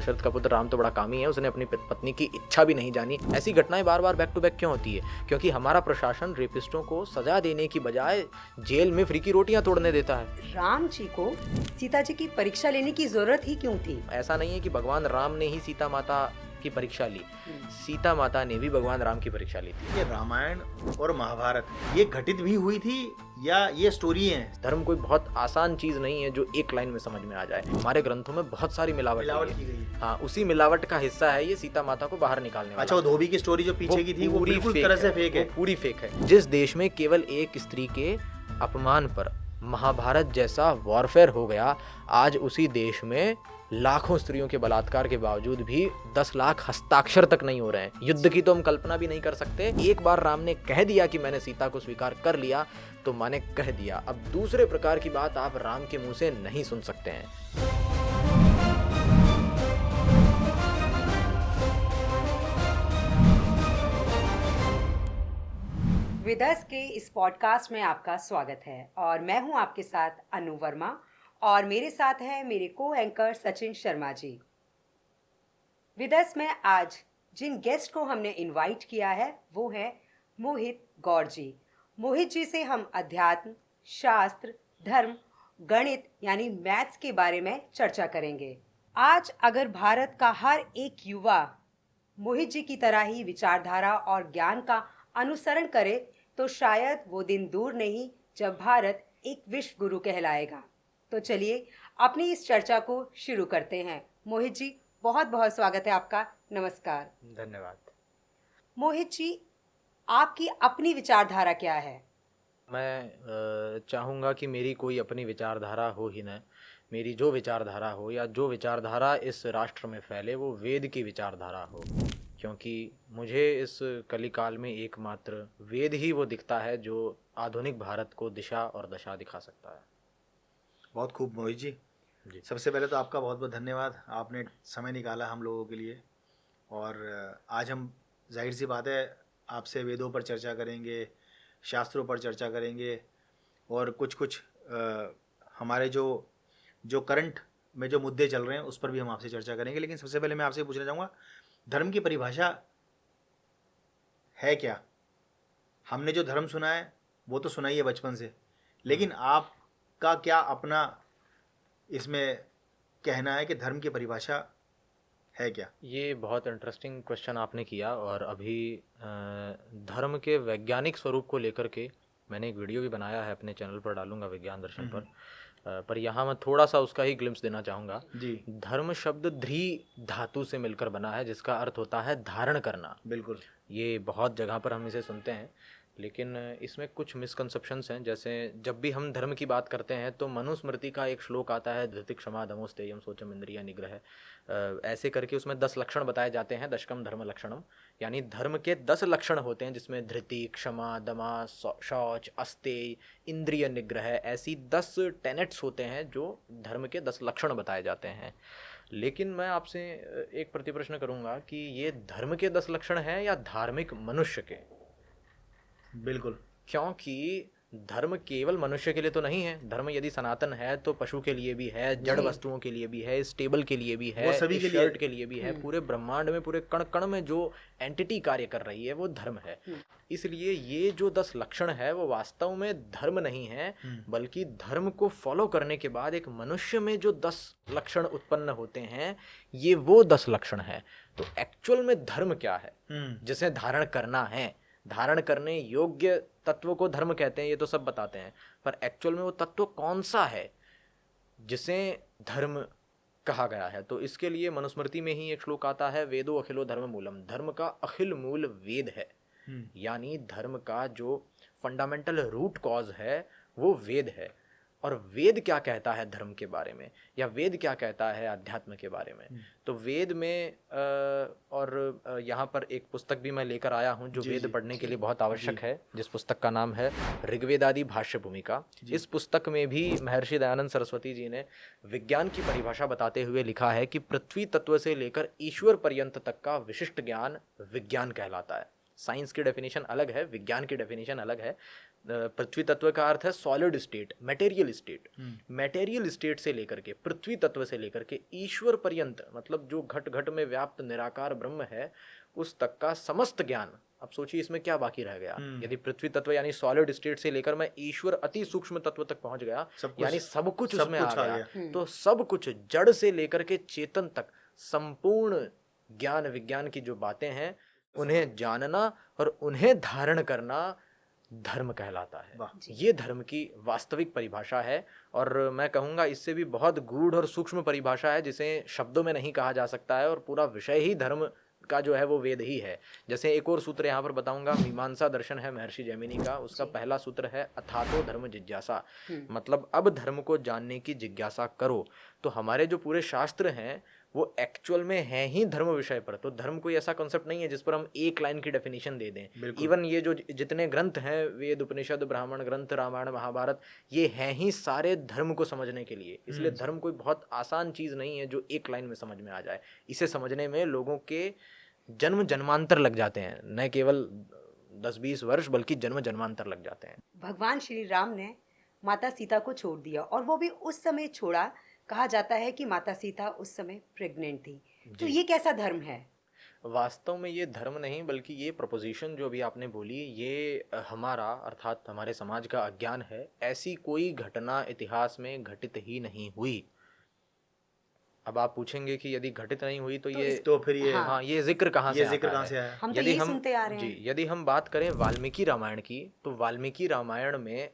दशरथ का पुत्र राम तो बड़ा कामी है, उसने अपनी पत्नी की इच्छा भी नहीं जानी। ऐसी घटनाएं बार बार बैक टू बैक क्यों होती है? क्योंकि हमारा प्रशासन रेपिस्टों को सजा देने की बजाय जेल में फ्री की रोटियां तोड़ने देता है। राम जी को सीता जी की परीक्षा लेने की जरूरत ही क्यों थी? ऐसा नहीं है कि भगवान राम ने ही सीता माता की परीक्षा ली, सीता माता ने भी भगवान राम की परीक्षा ली थी। ये रामायण और महाभारत ये घटित भी हुई थी या ये स्टोरी है? धर्म कोई बहुत आसान चीज नहीं है जो एक लाइन में समझ में आ जाए। हमारे ग्रंथों में बहुत सारी मिलावट की गई। हाँ, उसी मिलावट का हिस्सा है ये सीता माता को बाहर निकालने वाला। अच्छा, वो धोबी की स्टोरी जो पीछे की थी वो बिल्कुल तरह से फेक है। पूरी फेक है। जिस देश में केवल एक स्त्री के अपमान पर महाभारत जैसा वॉरफेयर हो गया, आज उसी देश में लाखों स्त्रियों के बलात्कार के बावजूद भी 10 लाख हस्ताक्षर तक नहीं हो रहे हैं। युद्ध की तो हम कल्पना भी नहीं कर सकते। एक बार राम ने कह दिया कि मैंने सीता को स्वीकार कर लिया तो माने कह दिया। अब दूसरे प्रकार की बात आप राम के मुंह से नहीं सुन सकते हैं। विदर्स के इस पॉडकास्ट में आपका स्वागत है और मैं हूं आपके साथ अनु वर्मा और मेरे साथ है मेरे को एंकर सचिन शर्मा जी। विदर्स में आज जिन गेस्ट को हमने इनवाइट किया है वो है मोहित गौर जी। मोहित जी से हम अध्यात्म, शास्त्र, धर्म, गणित यानी मैथ्स के बारे में चर्चा करेंगे। आज अगर भारत का हर एक युवा मोहित जी की तरह ही विचारधारा और ज्ञान का अनुसरण करे तो शायद वो दिन दूर नहीं जब भारत एक विश्व गुरु कहलाएगा। तो चलिए अपनी इस चर्चा को शुरू करते हैं। मोहित जी, बहुत बहुत स्वागत है आपका। नमस्कार। धन्यवाद। मोहित जी, आपकी अपनी विचारधारा क्या है? मैं चाहूँगा कि मेरी कोई अपनी विचारधारा हो ही न। मेरी जो विचारधारा हो या जो विचारधारा इस राष्ट्र में फैले वो वेद की विचारधारा हो, क्योंकि मुझे इस कलिकाल में एकमात्र वेद ही वो दिखता है जो आधुनिक भारत को दिशा और दशा दिखा सकता है। बहुत खूब मोहित जी। सबसे पहले तो आपका बहुत बहुत धन्यवाद, आपने समय निकाला हम लोगों के लिए। और आज हम जाहिर सी बात है आपसे वेदों पर चर्चा करेंगे, शास्त्रों पर चर्चा करेंगे और कुछ हमारे जो करंट में जो मुद्दे चल रहे हैं उस पर भी हम आपसे चर्चा करेंगे। लेकिन सबसे पहले मैं आपसे पूछना चाहूँगा, धर्म की परिभाषा है क्या? हमने जो धर्म सुना है वो तो सुना ही है बचपन से, लेकिन आपका क्या अपना इसमें कहना है कि धर्म की परिभाषा है क्या? ये बहुत इंटरेस्टिंग क्वेश्चन आपने किया। और अभी धर्म के वैज्ञानिक स्वरूप को लेकर के मैंने एक वीडियो भी बनाया है, अपने चैनल पर डालूंगा, विज्ञान दर्शन पर यहाँ मैं थोड़ा सा उसका ही ग्लिम्स देना चाहूँगा जी। धर्म शब्द ध्री धातु से मिलकर बना है, जिसका अर्थ होता है धारण करना। बिल्कुल। ये बहुत जगह पर हम इसे सुनते हैं, लेकिन इसमें कुछ मिसकंसेप्शंस हैं। जैसे जब भी हम धर्म की बात करते हैं तो मनुस्मृति का एक श्लोक आता है, धृति क्षमा दमो स्थेयम शौचम इंद्रिय निग्रह, ऐसे करके उसमें 10 लक्षण बताए जाते हैं। दशकम धर्म लक्षणम, यानी धर्म के 10 लक्षण होते हैं, जिसमें धृति, क्षमा, दमा, शौच, अस्तेय, इंद्रिय निग्रह, ऐसी 10 टेनेट्स होते हैं जो धर्म के 10 लक्षण बताए जाते हैं। लेकिन मैं आपसे एक प्रतिप्रश्न करूंगा कि ये धर्म के 10 लक्षण हैं या धार्मिक मनुष्य के? बिल्कुल, क्योंकि धर्म केवल मनुष्य के लिए तो नहीं है। धर्म यदि सनातन है तो पशु के लिए भी है, जड़ वस्तुओं के लिए भी है, इस टेबल के लिए भी है, सभी इस शर्ट के लिए भी है, पूरे ब्रह्मांड में, पूरे कण कण में जो एंटिटी कार्य कर रही है वो धर्म है। इसलिए ये जो 10 लक्षण है वो वास्तव में धर्म नहीं है, बल्कि धर्म को फॉलो करने के बाद एक मनुष्य में जो 10 लक्षण उत्पन्न होते हैं ये वो 10 लक्षण है। तो एक्चुअल में धर्म क्या है जिसे धारण करना है? धारण करने योग्य तत्व को धर्म कहते हैं, ये तो सब बताते हैं, पर एक्चुअल में वो तत्व कौन सा है जिसे धर्म कहा गया है? तो इसके लिए मनुस्मृति में ही एक श्लोक आता है, वेदो अखिलो धर्म मूलम। धर्म का अखिल मूल वेद है, यानी धर्म का जो फंडामेंटल रूट कॉज है वो वेद है। और वेद क्या कहता है धर्म के बारे में, या वेद क्या कहता है अध्यात्म के बारे में? तो वेद में और यहाँ पर एक पुस्तक भी मैं लेकर आया हूँ जो वेद पढ़ने के लिए बहुत आवश्यक है, जिस पुस्तक का नाम है ऋग्वेदादि भाष्य भूमिका। इस पुस्तक में भी महर्षि दयानंद सरस्वती जी ने विज्ञान की परिभाषा बताते हुए लिखा है कि पृथ्वी तत्व से लेकर ईश्वर पर्यंत तक का विशिष्ट ज्ञान विज्ञान कहलाता है। साइंस की डेफिनेशन अलग है, विज्ञान की डेफिनेशन अलग है। पृथ्वी तत्व का अर्थ है solid state, material state. Material state से लेकर के, पृथ्वी तत्व से लेकर के ईश्वर पर्यंत, मतलब जो घट घट में व्याप्त निराकार ब्रह्म है उस तक का समस्त ज्ञान। अब सोचिए इसमें क्या बाकी रह गया। यदि पृथ्वी तत्व यानी सॉलिड स्टेट से लेकर मैं ईश्वर अति सूक्ष्म तत्व तक पहुंच गया, यानी सब कुछ उसमें आ गया, तो सब कुछ जड़ से लेकर के चेतन तक संपूर्ण ज्ञान विज्ञान की जो बातें हैं उन्हें जानना और उन्हें धारण करना धर्म कहलाता है। ये धर्म की वास्तविक परिभाषा है, और मैं कहूँगा इससे भी बहुत गूढ़ और सूक्ष्म परिभाषा है जिसे शब्दों में नहीं कहा जा सकता है, और पूरा विषय ही धर्म का जो है वो वेद ही है। जैसे एक और सूत्र यहाँ पर बताऊंगा, मीमांसा दर्शन है महर्षि जैमिनी का, उसका पहला सूत्र है अथातो धर्म जिज्ञासा, मतलब अब धर्म को जानने की जिज्ञासा करो। तो हमारे जो पूरे शास्त्र हैं वो एक्चुअल में है ही धर्म विषय पर। तो धर्म कोई ऐसा कॉन्सेप्ट नहीं है जिस पर हम एक लाइन की डेफिनेशन दे दें। इवन ये जो जितने ग्रंथ हैं, वेद उपनिषद ब्राह्मण ग्रंथ रामायण महाभारत, ये हैं ही सारे धर्म को समझने के लिए। इसलिए धर्म कोई बहुत आसान चीज़ नहीं है जो एक लाइन में समझ में आ जाए। इसे समझने में लोगों के जन्म जन्मांतर लग जाते हैं, न केवल 10-20 वर्ष बल्कि जन्म जन्मांतर लग जाते हैं। भगवान श्री राम ने माता सीता को छोड़ दिया, और वो भी उस समय छोड़ा, कहा जाता है कि माता सीता उस समय प्रेग्नेंट थी। तो ये कैसा धर्म है? वास्तव में ये धर्म नहीं बल्कि ये प्रपोजिशन जो अभी आपने बोली, ये हमारा अर्थात हमारे समाज का अज्ञान है। ऐसी कोई घटना इतिहास में घटित ही नहीं हुई। अब आप पूछेंगे कि यदि घटित नहीं हुई तो फिर ये हाँ ये जिक्र कहाँ से आया? हम तो यही सुनते आ रहे हैं। जी, यदि हम बात करें वाल्मीकि रामायण की, तो वाल्मीकि रामायण में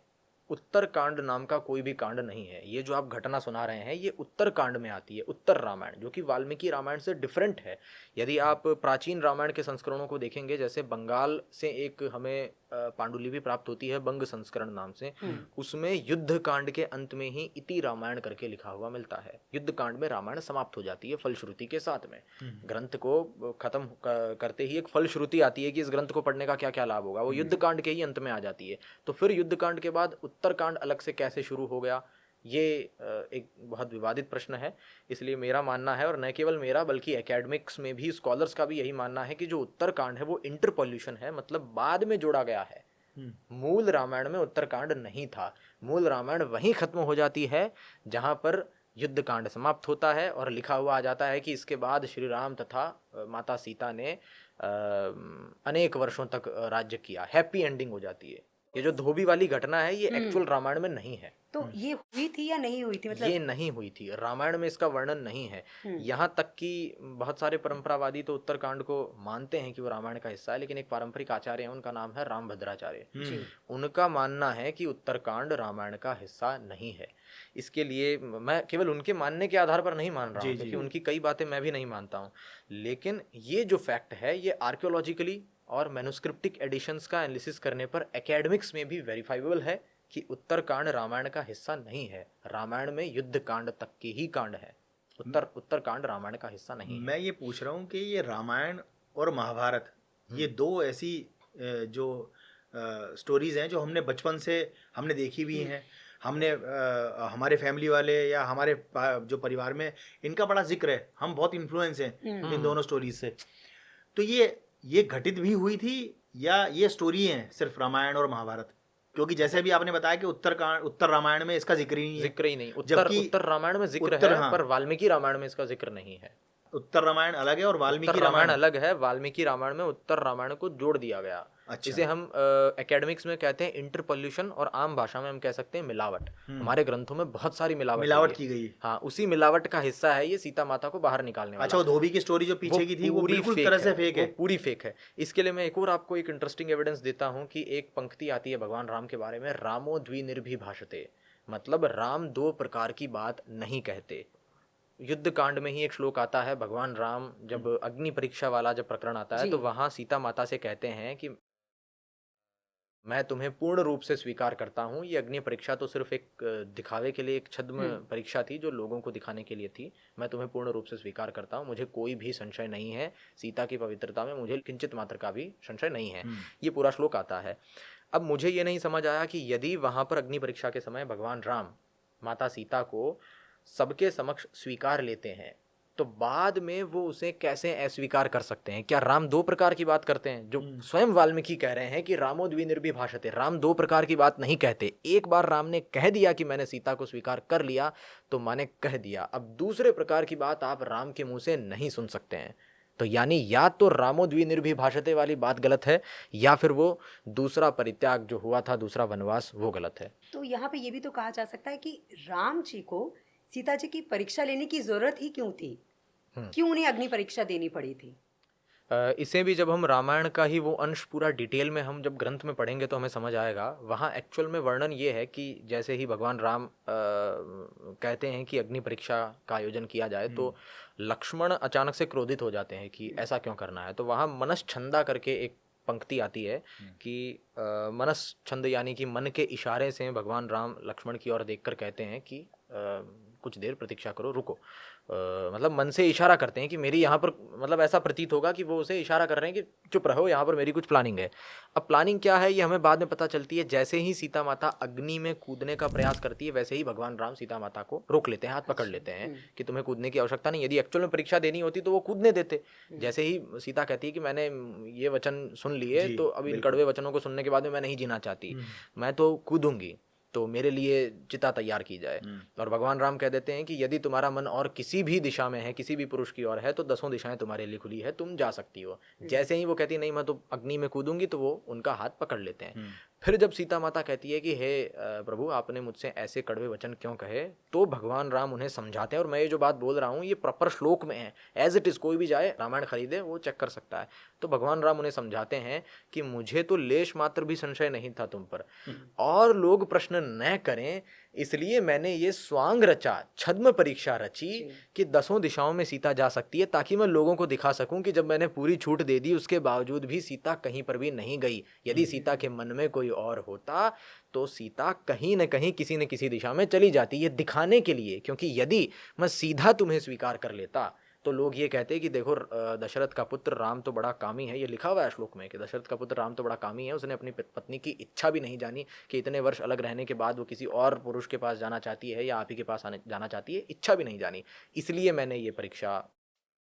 उत्तर कांड नाम का कोई भी कांड नहीं है। ये जो आप घटना सुना रहे हैं ये उत्तर कांड में आती है, उत्तर रामायण, जो कि वाल्मीकि रामायण से डिफरेंट है। यदि आप प्राचीन रामायण के संस्करणों को देखेंगे, जैसे बंगाल से एक हमें पांडुलिपि प्राप्त होती है बंग संस्करण नाम से, उसमें युद्ध कांड के अंत में ही इति रामायण करके लिखा हुआ मिलता है। युद्ध कांड में रामायण समाप्त हो जाती है फलश्रुति के साथ में। ग्रंथ को खत्म करते ही एक फलश्रुति आती है कि इस ग्रंथ को पढ़ने का क्या क्या लाभ होगा, वो युद्ध कांड के ही अंत में आ जाती है। तो फिर युद्ध कांड के बाद उत्तर कांड अलग से कैसे शुरू हो गया, ये एक बहुत विवादित प्रश्न है। इसलिए मेरा मानना है, और न केवल मेरा बल्कि एकेडमिक्स में भी स्कॉलर्स का भी यही मानना है कि जो उत्तर कांड है वो इंटरपोल्यूशन है, मतलब बाद में जोड़ा गया है। मूल रामायण में उत्तर कांड नहीं था। मूल रामायण वहीं खत्म हो जाती है जहां पर युद्ध कांड समाप्त होता है और लिखा हुआ आ जाता है कि इसके बाद श्री राम तथा माता सीता ने अनेक वर्षों तक राज्य किया। हैप्पी एंडिंग हो जाती है। ये जो धोबी वाली घटना है ये एक्चुअल रामायण में नहीं है। तो ये हुई थी या नहीं हुई थी? मतलब ये नहीं हुई थी, रामायण में इसका वर्णन नहीं है। यहाँ तक कि बहुत सारे परंपरावादी तो उत्तरकांड को मानते हैं कि वो रामायण का हिस्सा है, लेकिन एक पारंपरिक आचार्य है, उनका नाम है रामभद्राचार्य। उनका मानना है कि उत्तरकांड रामायण का हिस्सा नहीं है। इसके लिए मैं केवल उनके मानने के आधार पर नहीं मान रहा हूँ, क्योंकि उनकी कई बातें मैं भी नहीं मानता हूँ, लेकिन ये जो फैक्ट है ये आर्कियोलॉजिकली और मैन्युस्क्रिप्टिक एडिशंस का एनालिसिस करने पर एकेडमिक्स में भी वेरीफाइबल है कि उत्तरकांड रामायण का हिस्सा नहीं है। रामायण में युद्ध कांड तक के ही कांड है, उत्तरकांड रामायण का हिस्सा नहीं है। मैं ये पूछ रहा हूँ कि ये रामायण और महाभारत ये दो ऐसी जो स्टोरीज हैं जो हमने बचपन से हमने देखी हुई हैं, हमने हमारे फैमिली वाले या हमारे जो परिवार में इनका बड़ा जिक्र है, हम बहुत इन्फ्लुएंस हैं इन दोनों स्टोरीज से। तो ये घटित भी हुई थी या ये स्टोरी है सिर्फ रामायण और महाभारत? क्योंकि जैसे भी आपने बताया कि उत्तर रामायण में इसका जिक्र ही नहीं है। उत्तर रामायण में जिक्र है, पर वाल्मीकि रामायण में इसका जिक्र नहीं है। उत्तर रामायण अलग है और वाल्मीकि रामायण अलग है। वाल्मीकि रामायण में उत्तर रामायण को जोड़ दिया गया। अच्छा। इसे हम एकेडमिक्स में कहते हैं इंटरपोल्यूशन, और आम भाषा में हम कह सकते हैं मिलावट। हमारे ग्रंथों में बहुत सारी मिलावट की गई। हाँ, उसी मिलावट का हिस्सा है ये सीता माता को बाहर निकालने वाला। अच्छा, धोबी की स्टोरी जो पीछे की थी वो बिल्कुल तरह से फेक है, पूरी फेक है। इसके लिए मैं एक और आपको एक इंटरेस्टिंग एविडेंस देता हूँ कि एक पंक्ति आती है भगवान राम के बारे में, रामो द्विनिर्भि भाषते, मतलब राम दो प्रकार की बात नहीं कहते। युद्ध कांड में ही एक श्लोक आता है, भगवान राम जब अग्नि परीक्षा वाला जब प्रकरण आता है तो वहां सीता माता से कहते हैं कि मैं तुम्हें पूर्ण रूप से स्वीकार करता हूँ। ये अग्नि परीक्षा तो सिर्फ एक दिखावे के लिए, एक छद्म परीक्षा थी जो लोगों को दिखाने के लिए थी। मैं तुम्हें पूर्ण रूप से स्वीकार करता हूँ, मुझे कोई भी संशय नहीं है, सीता की पवित्रता में मुझे किंचित मात्र का भी संशय नहीं है। ये पूरा श्लोक आता है। अब मुझे ये नहीं समझ आया कि यदि वहां पर अग्नि परीक्षा के समय भगवान राम माता सीता को सबके समक्ष स्वीकार लेते हैं तो बाद में वो उसे कैसे अस्वीकार कर सकते हैं? क्या राम दो प्रकार की बात करते हैं? जो स्वयं वाल्मीकि कह रहे हैं कि रामो द्विनिर्भिभाषते, राम दो प्रकार की बात नहीं कहते। एक बार राम ने कह दिया कि मैंने सीता को स्वीकार कर लिया, तो माने कह दिया। अब दूसरे प्रकार की बात आप राम के मुंह से नहीं सुन सकते हैं। तो यानी या तो रामो द्विनिर्भिभाषते वाली बात गलत है, या फिर वो दूसरा परित्याग जो हुआ था, दूसरा वनवास, वो गलत है। तो यहाँ पे ये भी तो कहा जा सकता है कि राम जी को सीता जी की परीक्षा लेने की जरूरत ही क्यों थी? क्यों उन्हें अग्नि परीक्षा देनी पड़ी थी? इसे भी जब हम रामायण का ही वो अंश पूरा डिटेल में हम जब ग्रंथ में पढ़ेंगे तो हमें समझ आएगा। वहाँ एक्चुअल में वर्णन ये है कि जैसे ही भगवान राम कहते हैं कि अग्नि परीक्षा का आयोजन किया जाए, तो लक्ष्मण अचानक से क्रोधित हो जाते हैं कि ऐसा क्यों करना है। तो वहाँ मनश्छंदा करके एक पंक्ति आती है कि मनश्छंद यानी कि मन के इशारे से भगवान राम लक्ष्मण की ओर देखकर कहते हैं कि कुछ देर प्रतीक्षा करो, रुको। मतलब मन से इशारा करते हैं कि मेरी यहाँ पर, मतलब ऐसा प्रतीत होगा कि वो उसे इशारा कर रहे हैं कि चुप रहो, यहाँ पर मेरी कुछ प्लानिंग है। अब प्लानिंग क्या है ये हमें बाद में पता चलती है। जैसे ही सीता माता अग्नि में कूदने का प्रयास करती है, वैसे ही भगवान राम सीता माता को रोक लेते हैं, हाथ पकड़ लेते हैं कि तुम्हें कूदने की आवश्यकता नहीं। यदि एक्चुअल में परीक्षा देनी होती तो वो कूदने देते। जैसे ही सीता कहती है कि मैंने ये वचन सुन लिए, तो अब इन कड़वे वचनों को सुनने के बाद में मैं नहीं जीना चाहती, मैं तो कूदूंगी, तो मेरे लिए चिता तैयार की जाए। और भगवान राम कह देते हैं कि यदि तुम्हारा मन और किसी भी दिशा में है, किसी भी पुरुष की ओर है, तो 10 दिशाएं तुम्हारे लिए खुली है, तुम जा सकती हो। जैसे ही वो कहती नहीं मैं तो अग्नि में कूदूंगी, तो वो उनका हाथ पकड़ लेते हैं। फिर जब सीता माता कहती है कि हे प्रभु आपने मुझसे ऐसे कड़वे वचन क्यों कहे, तो भगवान राम उन्हें समझाते हैं। और मैं ये जो बात बोल रहा हूँ ये प्रॉपर श्लोक में है, एज इट इज। कोई भी जाए रामायण खरीदे वो चेक कर सकता है। तो भगवान राम उन्हें समझाते हैं कि मुझे तो लेश मात्र भी संशय नहीं था तुम पर, और लोग प्रश्न न करें इसलिए मैंने ये स्वांग रचा, छद्म परीक्षा रची कि 10 दिशाओं में सीता जा सकती है, ताकि मैं लोगों को दिखा सकूं कि जब मैंने पूरी छूट दे दी उसके बावजूद भी सीता कहीं पर भी नहीं गई। यदि सीता के मन में कोई और होता तो सीता कहीं न कहीं किसी न किसी दिशा में चली जाती, ये दिखाने के लिए। क्योंकि यदि मैं सीधा तुम्हें स्वीकार कर लेता तो लोग ये कहते कि देखो दशरथ का पुत्र राम तो बड़ा कामी है। ये लिखा हुआ है श्लोक में कि दशरथ का पुत्र राम तो बड़ा कामी है, उसने अपनी पत्नी की इच्छा भी नहीं जानी कि इतने वर्ष अलग रहने के बाद वो किसी और पुरुष के पास जाना चाहती है या आप ही के पास जाना चाहती है, इच्छा भी नहीं जानी, इसलिए मैंने ये परीक्षा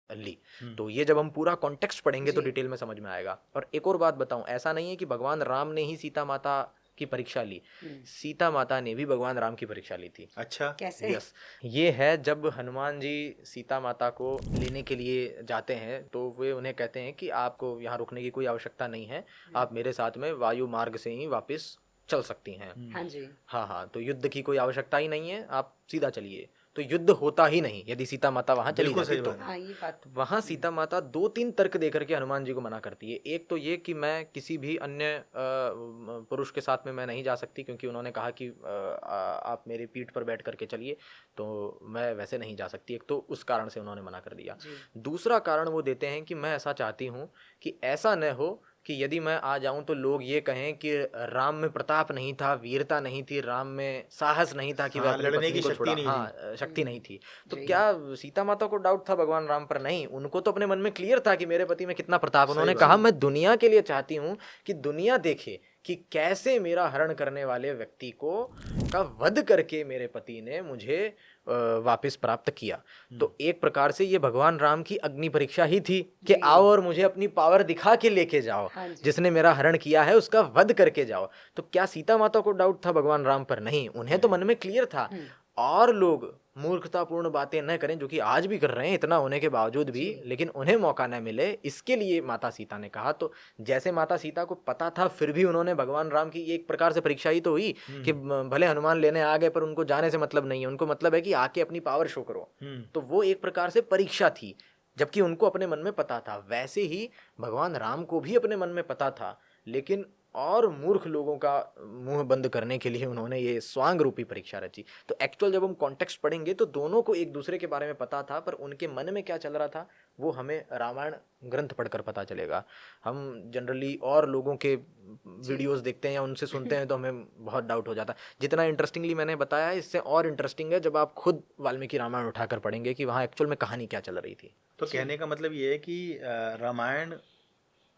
ली। तो ये जब हम पूरा कॉन्टेक्स्ट पढ़ेंगे तो डिटेल में समझ में आएगा। और एक और बात बताऊं, ऐसा नहीं है कि भगवान राम ने ही सीता माता की परीक्षा ली, सीता माता ने भी भगवान राम की परीक्षा ली थी। अच्छा, कैसे? यस, ये है जब हनुमान जी सीता माता को लेने के लिए जाते हैं तो वे उन्हें कहते हैं कि आपको यहाँ रुकने की कोई आवश्यकता नहीं है, आप मेरे साथ में वायु मार्ग से ही वापस चल सकती हैं। हाँ जी, हाँ, तो युद्ध की कोई आवश्यकता ही नहीं है, आप सीधा चलिए। तो युद्ध होता ही नहीं यदि सीता माता वहां चली जाती तो। ये बात वहां सीता माता 2-3 तर्क देकर के हनुमान जी को मना करती है। एक तो ये कि मैं किसी भी अन्य पुरुष के साथ में मैं नहीं जा सकती, क्योंकि उन्होंने कहा कि आप मेरी पीठ पर बैठ करके चलिए, तो मैं वैसे नहीं जा सकती। एक तो उस कारण से उन्होंने मना कर दिया। दूसरा कारण वो देते हैं कि मैं ऐसा चाहती हूँ कि ऐसा न हो कि यदि मैं आ जाऊं तो लोग ये कहें कि राम में प्रताप नहीं था, वीरता नहीं थी, राम में साहस नहीं था कि वह अपनी पत्नी को छोड़ा, शक्ति नहीं थी। तो क्या सीता माता को डाउट था भगवान राम पर? नहीं, उनको तो अपने मन में क्लियर था कि मेरे पति में कितना प्रताप। उन्होंने कहा मैं दुनिया के लिए चाहती हूँ कि दुनिया देखे कि कैसे मेरा हरण करने वाले व्यक्ति को का वध करके मेरे पति ने मुझे वापस प्राप्त किया। तो एक प्रकार से ये भगवान राम की अग्नि परीक्षा ही थी कि आओ और मुझे अपनी पावर दिखा के लेके जाओ, जिसने मेरा हरण किया है उसका वध करके जाओ। तो क्या सीता माता को डाउट था भगवान राम पर? नहीं, उन्हें तो मन में क्लियर था। और लोग मूर्खतापूर्ण बातें न करें, जो कि आज भी कर रहे हैं इतना होने के बावजूद भी, लेकिन उन्हें मौका न मिले, इसके लिए माता सीता ने कहा। तो जैसे माता सीता को पता था, फिर भी उन्होंने भगवान राम की एक प्रकार से परीक्षा ही तो हुई कि भले हनुमान लेने आ गए पर उनको जाने से मतलब नहीं है, उनको मतलब है कि आके अपनी पावर शो करो। तो वो एक प्रकार से परीक्षा थी, जबकि उनको अपने मन में पता था। वैसे ही भगवान राम को भी अपने मन में पता था, लेकिन और मूर्ख लोगों का मुंह बंद करने के लिए उन्होंने ये स्वांग रूपी परीक्षा रची। तो एक्चुअल जब हम कॉन्टेक्स्ट पढ़ेंगे तो दोनों को एक दूसरे के बारे में पता था, पर उनके मन में क्या चल रहा था वो हमें रामायण ग्रंथ पढ़कर पता चलेगा। हम जनरली और लोगों के वीडियोस देखते हैं या उनसे सुनते हैं तो हमें बहुत डाउट हो जाता है। जितना इंटरेस्टिंगली मैंने बताया है, इससे और इंटरेस्टिंग है जब आप खुद वाल्मीकि रामायण उठाकर पढ़ेंगे कि वहाँ एक्चुअल में कहानी क्या चल रही थी। तो कहने का मतलब ये है कि रामायण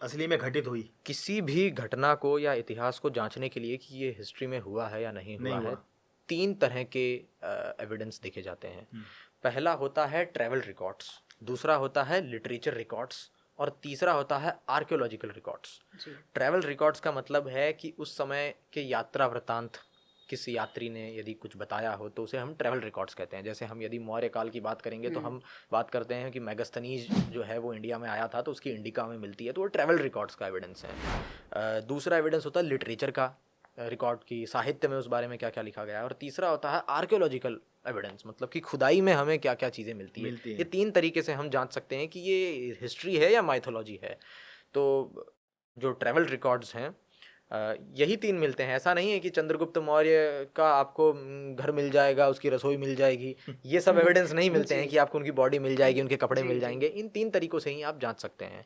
असली में घटित हुई। किसी भी घटना को या इतिहास को जांचने के लिए कि ये हिस्ट्री में हुआ है या नहीं हुआ है, 3 तरह के एविडेंस देखे जाते हैं। पहला होता है ट्रैवल रिकॉर्ड्स, दूसरा होता है लिटरेचर रिकॉर्ड्स और तीसरा होता है आर्कियोलॉजिकल रिकॉर्ड्स। ट्रैवल रिकॉर्ड्स का मतलब है कि उस समय के यात्रा वृतांत, किस यात्री ने यदि कुछ बताया हो तो उसे हम ट्रैवल रिकॉर्ड्स कहते हैं। जैसे हम यदि मौर्य काल की बात करेंगे तो हम बात करते हैं कि मेगास्थनीज जो है वो इंडिया में आया था तो उसकी इंडिका में मिलती है, तो वो ट्रैवल रिकॉर्ड्स का एविडेंस है। दूसरा एविडेंस होता है लिटरेचर का, रिकॉर्ड की साहित्य में उस बारे में क्या क्या लिखा गया है। और तीसरा होता है आर्कियोलॉजिकल एविडेंस, मतलब कि खुदाई में हमें क्या क्या चीज़ें मिलती है। ये तीन तरीके से हम जांच सकते हैं कि ये हिस्ट्री है या माइथोलॉजी है। तो जो ट्रैवल रिकॉर्ड्स हैं यही तीन मिलते हैं। ऐसा नहीं है कि चंद्रगुप्त मौर्य का आपको घर मिल जाएगा, उसकी रसोई मिल जाएगी, ये सब एविडेंस नहीं मिलते हैं कि आपको उनकी बॉडी मिल जाएगी, उनके कपड़े मिल जाएंगे। इन तीन तरीकों से ही आप जांच सकते हैं।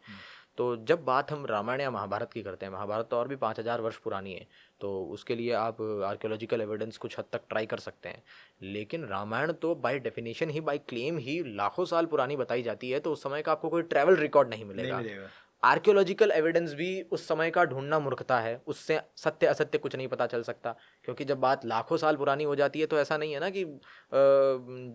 तो जब बात हम रामायण या महाभारत की करते हैं, महाभारत तो और भी 5000 वर्ष पुरानी है, तो उसके लिए आप आर्कियोलॉजिकल एविडेंस कुछ हद तक ट्राई कर सकते हैं। लेकिन रामायण तो बाय डेफिनेशन ही, बाय क्लेम ही लाखों साल पुरानी बताई जाती है, तो उस समय का आपको कोई ट्रैवल रिकॉर्ड नहीं मिलेगा। आर्कियोलॉजिकल एविडेंस भी उस समय का ढूंढना मूर्खता है, उससे सत्य असत्य कुछ नहीं पता चल सकता, क्योंकि जब बात लाखों साल पुरानी हो जाती है तो ऐसा नहीं है ना कि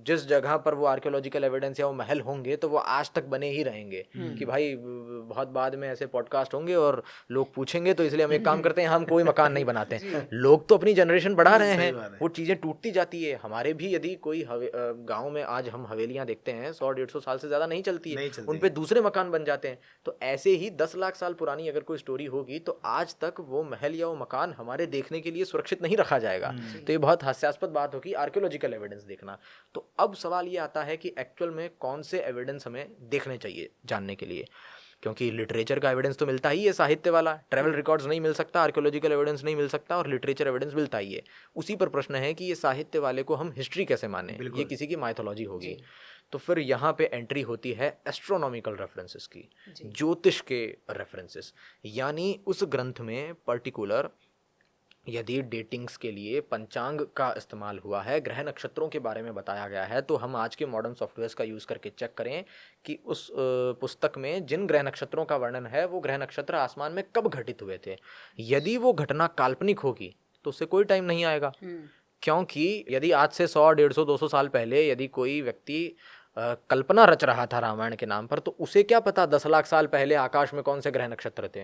जिस जगह पर वो आर्कियोलॉजिकल एविडेंस या वो महल होंगे तो वो आज तक बने ही रहेंगे। कि भाई बहुत बाद में ऐसे पॉडकास्ट होंगे और लोग पूछेंगे तो इसलिए हम एक काम करते हैं, हम कोई मकान नहीं बनाते हैं। लोग तो अपनी जनरेशन बढ़ा रहे हैं, वो चीज़ें टूटती जाती है। हमारे भी यदि कोई गाँव में आज हम हवेलियाँ देखते हैं 100-150 साल से ज़्यादा नहीं चलती है, उन पर दूसरे मकान बन जाते हैं। तो ऐसे ही 10 लाख साल पुरानी अगर कोई स्टोरी होगी तो आज तक वो महल या वो मकान हमारे देखने के लिए सुरक्षित नहीं रखा जाएगा। तो ये बहुत हास्यास्पद बात होगी आर्कियोलॉजिकल एविडेंस देखना। तो अब सवाल ये आता है कि एक्चुअल में कौन से एविडेंस हमें देखने चाहिए जानने के लिए, क्योंकि लिटरेचर का एविडेंस तो मिलता ही है, साहित्य वाला। ट्रैवल रिकॉर्ड्स नहीं मिल सकता, आर्कियोलॉजिकल एविडेंस नहीं मिल सकता, और लिटरेचर एविडेंस मिलता ही है। उसी पर प्रश्न है कि ये साहित्य वाले को हम हिस्ट्री कैसे माने, ये किसी की माइथोलॉजी होगी। तो फिर यहाँ पे एंट्री होती है एस्ट्रोनॉमिकल रेफरेंसेस की, ज्योतिष के रेफरेंसेस। यानी उस ग्रंथ में पर्टिकुलर यदि डेटिंग्स के लिए पंचांग का इस्तेमाल हुआ है, ग्रह नक्षत्रों के बारे में बताया गया है, तो हम आज के मॉडर्न सॉफ्टवेयर्स का यूज़ करके चेक करें कि उस पुस्तक में जिन ग्रह नक्षत्रों का वर्णन है वो ग्रह नक्षत्र आसमान में कब घटित हुए थे। यदि वो घटना काल्पनिक होगी तो उससे कोई टाइम नहीं आएगा, क्योंकि यदि आज से 100, 150, 200 साल पहले यदि कोई व्यक्ति कल्पना रच रहा था रामायण के नाम पर, तो उसे क्या पता 10 लाख साल पहले आकाश में कौन से ग्रह नक्षत्र थे।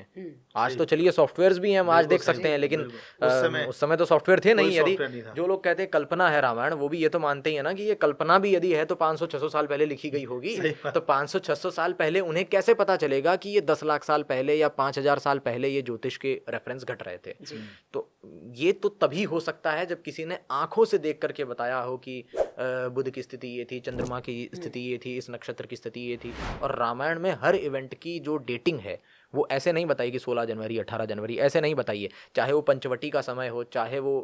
आज तो चलिए सॉफ्टवेयर्स भी हैं, हम आज देख सकते हैं, लेकिन उस समय तो सॉफ्टवेयर थे नहीं। यदि जो लोग कहते हैं कल्पना है रामायण, वो भी ये तो मानते ही है ना कि ये कल्पना भी यदि है तो 500-600 साल पहले लिखी गई होगी। तो 500-600 साल पहले उन्हें कैसे पता चलेगा कि ये 10 लाख साल पहले या 5000 साल पहले ये ज्योतिष के रेफरेंस घट रहे थे। तो ये तो तभी हो सकता है जब किसी ने आंखों से देख करके बताया हो कि बुध की स्थिति ये थी, चंद्रमा की स्थिति ये थी, इस नक्षत्र की स्थिति ये थी। और रामायण में हर इवेंट की जो डेटिंग है वो ऐसे नहीं बताई कि 16 जनवरी 18 जनवरी, ऐसे नहीं बताइए। चाहे वो पंचवटी का समय हो, चाहे वो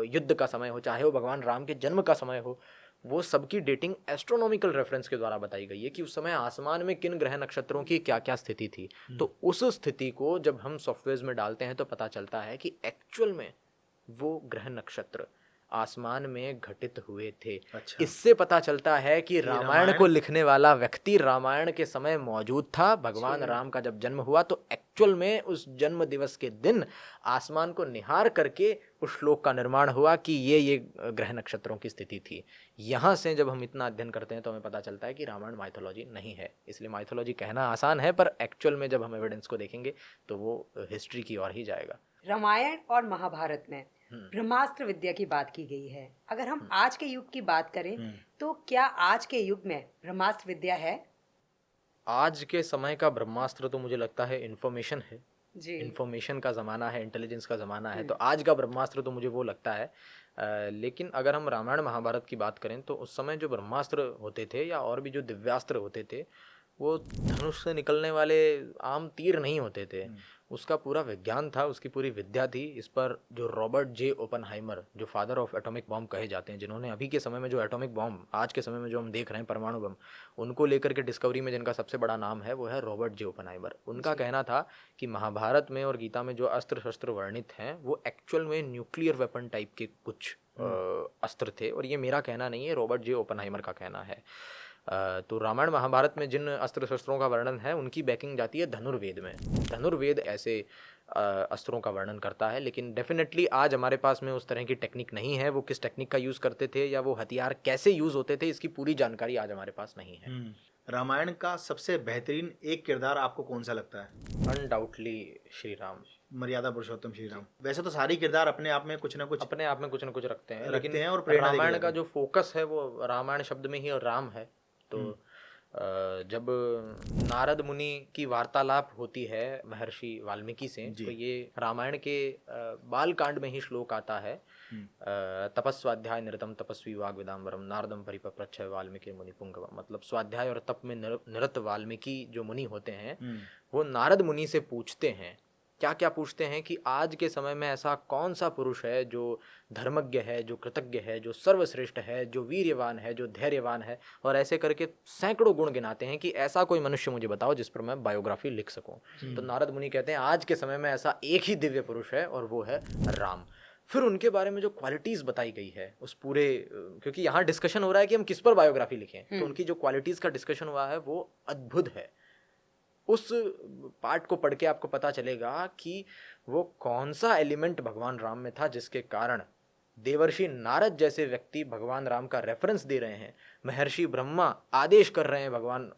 युद्ध का समय हो, चाहे वो भगवान राम के जन्म का समय हो, वो सबकी डेटिंग एस्ट्रोनॉमिकल रेफरेंस के द्वारा बताई गई है कि उस समय आसमान में किन ग्रह नक्षत्रों की क्या क्या स्थिति थी। तो उस स्थिति को जब हम सॉफ्टवेयर में डालते हैं तो पता चलता है कि एक्चुअल में वो ग्रह नक्षत्र आसमान में घटित हुए थे। अच्छा। इससे पता चलता है कि रामायण को लिखने वाला व्यक्ति रामायण के समय मौजूद था। भगवान राम का जब जन्म हुआ तो एक्चुअल में उस जन्म दिवस के दिन आसमान को निहार करके उस श्लोक का निर्माण हुआ कि ये ग्रह नक्षत्रों की स्थिति थी। यहाँ से जब हम इतना अध्ययन करते हैं तो हमें पता चलता है कि रामायण माइथोलॉजी नहीं है। इसलिए माइथोलॉजी कहना आसान है, पर एक्चुअल में जब हम एविडेंस को देखेंगे तो वो हिस्ट्री की ओर ही जाएगा। रामायण और महाभारत में ब्रह्मास्त्र विद्या की बात की गई है। अगर हम आज के युग की बात करें तो क्या आज के युग में ब्रह्मास्त्र विद्या है? आज के समय का ब्रह्मास्त्र तो मुझे लगता है इंफॉर्मेशन है जी। इंफॉर्मेशन का ज़माना है, इंटेलिजेंस का ज़माना है, तो आज का ब्रह्मास्त्र तो मुझे वो लगता है। लेकिन अगर हम रामायण महाभारत की बात करें तो उस समय जो ब्रह्मास्त्र होते थे या और भी जो दिव्यास्त्र होते थे वो धनुष से निकलने वाले आम तीर नहीं होते थे। उसका पूरा विज्ञान था, उसकी पूरी विद्या थी। इस पर जो रॉबर्ट जे ओपनहाइमर, जो फादर ऑफ एटॉमिक बॉम्ब कहे जाते हैं, जिन्होंने अभी के समय में जो एटॉमिक बॉम्ब आज के समय में जो हम देख रहे हैं परमाणु बम, उनको लेकर के डिस्कवरी में जिनका सबसे बड़ा नाम है वो है रॉबर्ट जे ओपनहाइमर। उनका कहना था कि महाभारत में और गीता में जो अस्त्र शस्त्र वर्णित हैं वो एक्चुअल में न्यूक्लियर वेपन टाइप के कुछ अस्त्र थे। और ये मेरा कहना नहीं है, रॉबर्ट जे ओपनहाइमर का कहना है। तो रामायण महाभारत में जिन अस्त्र शस्त्रों का वर्णन है उनकी बैकिंग जाती है धनुर्वेद में। धनुर्वेद ऐसे अस्त्रों का वर्णन करता है। लेकिन डेफिनेटली आज हमारे पास में उस तरह की टेक्निक नहीं है। वो किस टेक्निक का यूज़ करते थे या वो हथियार कैसे यूज़ होते थे, इसकी पूरी जानकारी आज हमारे पास नहीं है। रामायण का सबसे बेहतरीन एक किरदार आपको कौन सा लगता है? अनडाउटली श्री राम, मर्यादा पुरुषोत्तम श्री राम। वैसे तो सारे किरदार अपने आप में कुछ ना कुछ रखते हैं, लेकिन और प्रेरणा देके रामायण जाते का हैं। जो फोकस है वो रामायण शब्द में ही और राम है। तो जब नारद मुनि की वार्तालाप होती है महर्षि वाल्मीकि से, तो ये रामायण के बाल कांड में ही श्लोक आता है, तपस्वाध्याय निरतम तपस्वी वाग्विदाम्बरम नारदम परिपप्रच्छ वाल्मीकि मुनि पुंगवम। मतलब स्वाध्याय और तप में निरत वाल्मीकि जो मुनि होते हैं वो नारद मुनि से पूछते हैं, क्या क्या पूछते हैं कि आज के समय में ऐसा कौन सा पुरुष है जो धर्मज्ञ है, जो कृतज्ञ है, जो सर्वश्रेष्ठ है, जो वीर्यवान है, जो धैर्यवान है, और ऐसे करके सैकड़ों गुण गिनाते हैं कि ऐसा कोई मनुष्य मुझे बताओ जिस पर मैं बायोग्राफी लिख सकूं। तो नारद मुनि कहते हैं आज के समय में ऐसा एक ही दिव्य पुरुष है और वो है राम। फिर उनके बारे में जो क्वालिटीज़ बताई गई है उस पूरे, क्योंकि यहाँ डिस्कशन हो रहा है कि हम किस पर बायोग्राफी लिखें, तो उनकी जो क्वालिटीज़ का डिस्कशन हुआ है वो अद्भुत है। उस पार्ट को पढ़ के आपको पता चलेगा कि वो कौन सा एलिमेंट भगवान राम में था जिसके कारण देवर्षि नारद जैसे व्यक्ति भगवान राम का रेफरेंस दे रहे हैं, महर्षि ब्रह्मा आदेश कर रहे हैं भगवान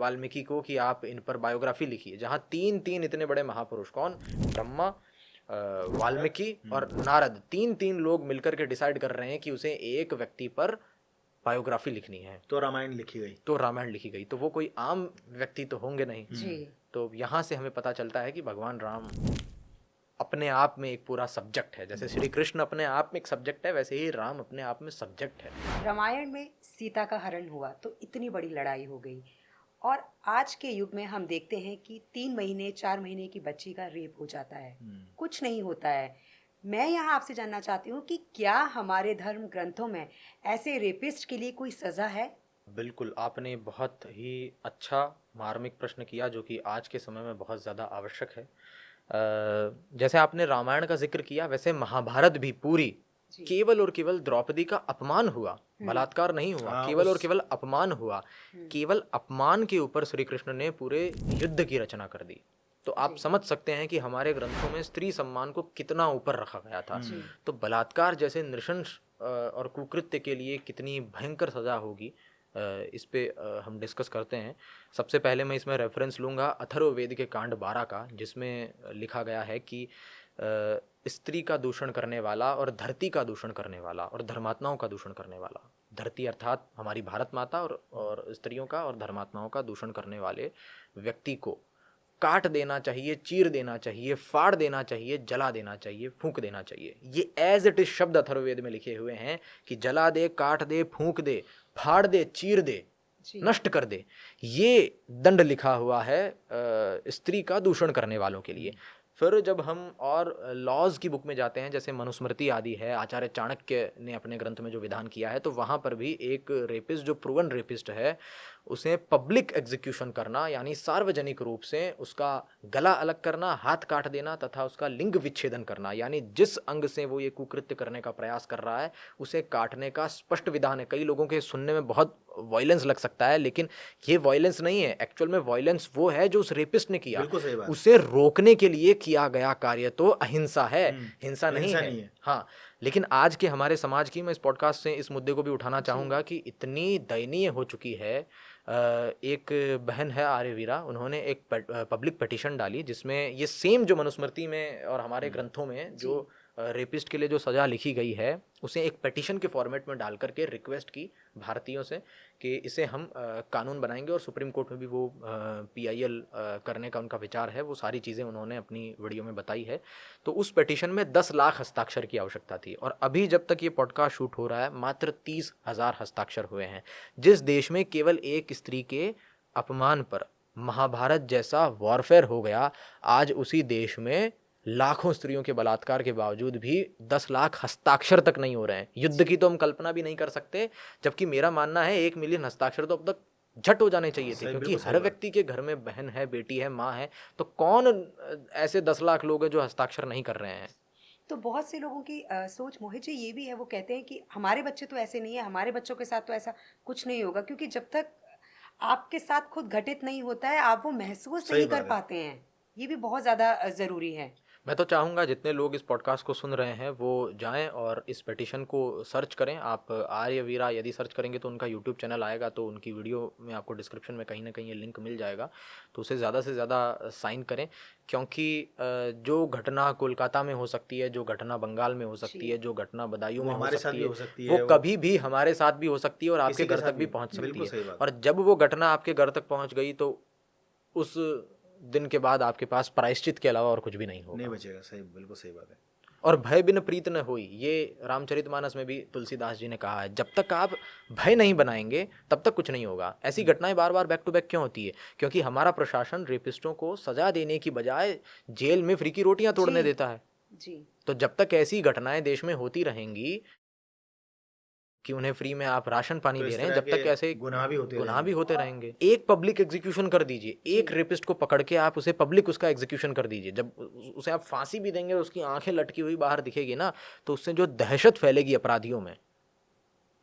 वाल्मीकि को कि आप इन पर बायोग्राफी लिखिए। जहाँ तीन इतने बड़े महापुरुष, कौन, ब्रह्मा, वाल्मीकि और नारद, तीन लोग मिलकर के डिसाइड कर रहे हैं कि उसे एक व्यक्ति पर बायोग्राफी लिखनी है, तो रामायण लिखी गई। तो वो कोई आम व्यक्ति तो होंगे नहीं। तो यहाँ से हमें पता चलता है कि भगवान राम अपने आप में एक पूरा सब्जेक्ट है। जैसे श्री कृष्ण अपने आप में एक सब्जेक्ट है, वैसे ही राम अपने आप में सब्जेक्ट है। रामायण में सीता का हरण हुआ तो इतनी बड़ी लड़ाई हो गई, और आज के युग में हम देखते हैं कि 3 महीने 4 महीने की बच्ची का रेप हो जाता है, कुछ नहीं होता है। मैं यहाँ आपसे जानना चाहती हूँ कि क्या हमारे धर्म ग्रंथों में ऐसे रेपिस्ट के लिए कोई सज़ा है? बिल्कुल, आपने बहुत ही अच्छा मार्मिक प्रश्न किया जो कि आज के समय में बहुत ज़्यादा आवश्यक है। जैसे आपने रामायण का जिक्र किया, वैसे महाभारत भी पूरी केवल और केवल द्रौपदी का अपमान हुआ, बलात्कार नहीं हुआ, केवल और केवल अपमान हुआ। केवल अपमान के ऊपर श्री कृष्ण ने पूरे युद्ध की रचना कर दी। तो आप समझ सकते हैं कि हमारे ग्रंथों में स्त्री सम्मान को कितना ऊपर रखा गया था। तो बलात्कार जैसे नृशंस और कुकृत्य के लिए कितनी भयंकर सजा होगी, इस पे हम डिस्कस करते हैं। सबसे पहले मैं इसमें रेफरेंस लूँगा अथर्ववेद के कांड 12 का, जिसमें लिखा गया है कि स्त्री का दूषण करने वाला और धरती का दूषण करने वाला और धर्मात्माओं का दूषण करने वाला, धरती अर्थात हमारी भारत माता और स्त्रियों का और धर्मात्माओं का दूषण करने वाले व्यक्ति को काट देना चाहिए, चीर देना चाहिए, फाड़ देना चाहिए, जला देना चाहिए, फूंक देना चाहिए। ये एज इट इज शब्द अथर्ववेद में लिखे हुए हैं कि जला दे, काट दे, फूंक दे, फाड़ दे, चीर दे, नष्ट कर दे। ये दंड लिखा हुआ है स्त्री का दूषण करने वालों के लिए। फिर जब हम और लॉज की बुक में जाते हैं, जैसे मनुस्मृति आदि है, आचार्य चाणक्य ने अपने ग्रंथ में जो विधान किया है, तो वहाँ पर भी एक रेपिस्ट जो प्रूवन रेपिस्ट है उसे पब्लिक एग्जीक्यूशन करना, यानी सार्वजनिक रूप से उसका गला अलग करना, हाथ काट देना तथा उसका लिंग विच्छेदन करना, यानी जिस अंग से वो ये कुकृत्य करने का प्रयास कर रहा है उसे काटने का स्पष्ट विधान है। कई लोगों के सुनने में बहुत वायलेंस लग सकता है, लेकिन ये वायलेंस नहीं है। एक्चुअल में वायलेंस वो है जो उस रेपिस्ट ने किया। उसे रोकने के लिए किया गया कार्य तो अहिंसा है, हिंसा नहीं है। हाँ, लेकिन आज के हमारे समाज की, मैं इस पॉडकास्ट से इस मुद्दे को भी उठाना चाहूँगा कि इतनी दयनीय हो चुकी है। एक बहन है आर्यवीरा, उन्होंने एक पब्लिक पिटीशन डाली जिसमें ये सेम जो मनुस्मृति में और हमारे ग्रंथों में जो रेपिस्ट के लिए जो सज़ा लिखी गई है उसे एक पिटीशन के फॉर्मेट में डाल करके रिक्वेस्ट की भारतीयों से कि इसे हम कानून बनाएंगे, और सुप्रीम कोर्ट में भी वो PIL करने का उनका विचार है। वो सारी चीज़ें उन्होंने अपनी वीडियो में बताई है। तो उस पिटीशन में 10 लाख हस्ताक्षर की आवश्यकता थी, और अभी जब तक ये पॉडकास्ट शूट हो रहा है मात्र 30,000 हस्ताक्षर हुए हैं। जिस देश में केवल एक स्त्री के अपमान पर महाभारत जैसा वॉरफेयर हो गया, आज उसी देश में लाखों स्त्रियों के बलात्कार के बावजूद भी 10 लाख हस्ताक्षर तक नहीं हो रहे हैं। युद्ध की तो हम कल्पना भी नहीं कर सकते, जबकि मेरा मानना है 1 मिलियन हस्ताक्षर तो अब तक झट हो जाने चाहिए थे, क्योंकि हर व्यक्ति के घर में बहन है, बेटी है, माँ है, तो कौन ऐसे 10 लाख लोग हैं जो हस्ताक्षर नहीं कर रहे हैं। तो बहुत से लोगों की सोच मोहित जी ये भी है, वो कहते हैं कि हमारे बच्चे तो ऐसे नहीं है, हमारे बच्चों के साथ तो ऐसा कुछ नहीं होगा, क्योंकि जब तक आपके साथ खुद घटित नहीं होता है आप वो महसूस नहीं कर पाते हैं। ये भी बहुत ज़्यादा ज़रूरी है। मैं तो चाहूँगा जितने लोग इस पॉडकास्ट को सुन रहे हैं वो जाएं और इस पिटीशन को सर्च करें। आप आर्य वीरा यदि सर्च करेंगे तो उनका यूट्यूब चैनल आएगा, तो उनकी वीडियो में आपको डिस्क्रिप्शन में कहीं ना कहीं ये लिंक मिल जाएगा, तो उसे ज़्यादा से ज़्यादा साइन करें। क्योंकि जो घटना कोलकाता में हो सकती है, जो घटना बंगाल में हो सकती है, जो घटना बदायूं में हो सकती है, वो कभी भी हमारे साथ भी हो सकती है और आपके घर तक भी पहुँच सकती है। और जब वो घटना आपके घर तक पहुँच गई तो उस दिन के बाद आपके पास प्रायश्चित के अलावा और कुछ भी नहीं होगा, नहीं बचेगा। सही, बिल्कुल सही बात है। और भय बिन प्रीत न होई, ये रामचरितमानस में भी तुलसीदास जी ने कहा है। जब तक आप भय नहीं बनाएंगे तब तक कुछ नहीं होगा। ऐसी घटनाएं बार बार बैक टू बैक क्यों होती है? क्योंकि हमारा प्रशासन रेपिस्टों को सजा देने की बजाय जेल में फ्री की रोटियां तोड़ने देता है जी। तो जब तक ऐसी घटनाएं देश में होती रहेंगी कि उन्हें फ्री में आप राशन पानी तो दे इस रहे हैं, तरह जब तक के ऐसे गुनाह भी होते रहेंगे। एक पब्लिक एग्जीक्यूशन कर दीजिए, एक रेपिस्ट को पकड़ के आप उसे पब्लिक उसका एग्जीक्यूशन कर दीजिए। जब उसे आप फांसी भी देंगे और उसकी आंखें लटकी हुई बाहर दिखेगी ना, तो उससे जो दहशत फैलेगी अपराधियों में,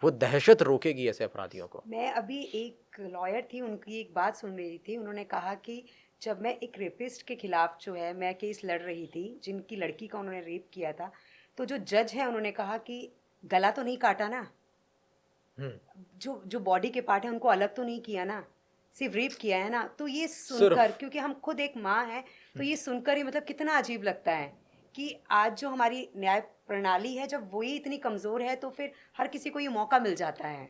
वो दहशत रोकेगी ऐसे अपराधियों को। मैं अभी एक लॉयर थी, उनकी एक बात सुन रही थी। उन्होंने कहा कि जब मैं एक रेपिस्ट के खिलाफ जो है मैं केस लड़ रही थी, जिनकी लड़की का उन्होंने रेप किया था, तो जो जज है उन्होंने कहा कि गला तो नहीं काटा ना, जो बॉडी के पार्ट है उनको अलग तो नहीं किया ना, सिर्फ रेप किया है ना। तो ये सुनकर, क्योंकि हम खुद एक माँ है, तो ये सुनकर ही मतलब कितना अजीब लगता है कि आज जो हमारी न्याय प्रणाली है, जब वही इतनी कमज़ोर है तो फिर हर किसी को ये मौका मिल जाता है।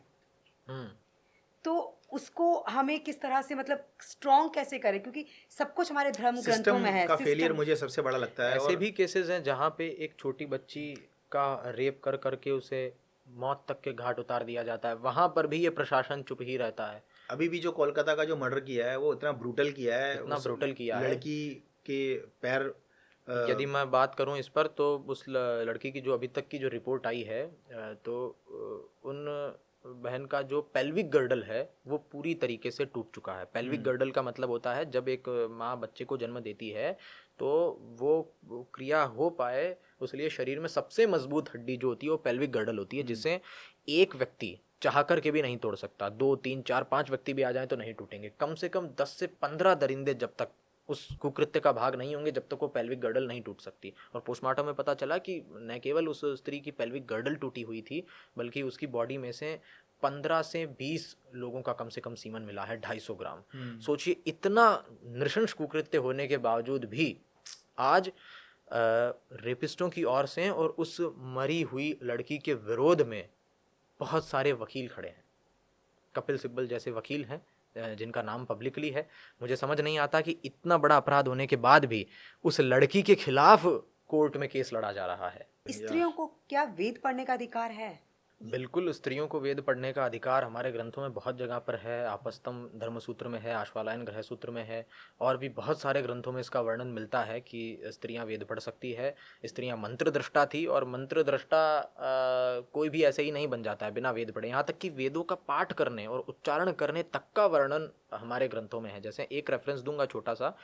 तो उसको हमें किस तरह से मतलब स्ट्रॉन्ग कैसे करें, क्योंकि सब कुछ हमारे धर्म ग्रंथों में है। का फेलियर मुझे सबसे बड़ा लगता है। ऐसे भी केसेस हैं जहाँ पे एक छोटी बच्ची का रेप कर करके उसे मौत तक के घाट उतार दिया जाता है, वहां पर भी ये प्रशासन चुप ही रहता है। अभी भी जो कोलकाता का जो मर्डर किया है वो इतना ब्रूटल किया है, लड़की के पैर। यदि मैं बात करूं इस पर, तो उस लड़की की जो अभी तक की जो रिपोर्ट आई है, तो उन बहन का जो पेल्विक गर्डल है वो पूरी तरीके से टूट चुका है। पेल्विक गर्डल का मतलब होता है जब एक माँ बच्चे को जन्म देती है तो वो क्रिया हो पाए उस लिए शरीर में सबसे मजबूत हड्डी जो होती है वो पेल्विक गर्डल होती है, जिसे एक व्यक्ति चाह कर के भी नहीं तोड़ सकता। 2, 3, 4, 5 व्यक्ति भी आ जाएं तो नहीं टूटेंगे। कम से कम 10 से 15 दरिंदे जब तक उस कुकृत्य का भाग नहीं होंगे, जब तक वो पेल्विक गर्डल नहीं टूट सकती। और पोस्टमार्टम में पता चला कि न केवल उस स्त्री की पेल्विक गर्डल टूटी हुई थी, बल्कि उसकी बॉडी में से 15 से 20 लोगों का कम से कम सीमन मिला है, 250 ग्राम। सोचिए, इतना नृशंस कुकृत्य होने के बावजूद भी आज रेपिस्टों की ओर से और उस मरी हुई लड़की के विरोध में बहुत सारे वकील खड़े हैं। कपिल सिब्बल जैसे वकील हैं जिनका नाम पब्लिकली है। मुझे समझ नहीं आता कि इतना बड़ा अपराध होने के बाद भी उस लड़की के खिलाफ कोर्ट में केस लड़ा जा रहा है। स्त्रियों को क्या वेद पढ़ने का अधिकार है? बिल्कुल, स्त्रियों को वेद पढ़ने का अधिकार हमारे ग्रंथों में बहुत जगह पर है। आपस्तम धर्मसूत्र में है, आश्वालायन ग्रहसूत्र में है, और भी बहुत सारे ग्रंथों में इसका वर्णन मिलता है कि स्त्रियां वेद पढ़ सकती है। स्त्रियां मंत्र दृष्टा थी, और मंत्र दृष्टा कोई भी ऐसे ही नहीं बन जाता है बिना वेद पढ़े। यहाँ तक कि वेदों का पाठ करने और उच्चारण करने तक का वर्णन हमारे ग्रंथों में है। जैसे एक रेफरेंस दूंगा छोटा सा,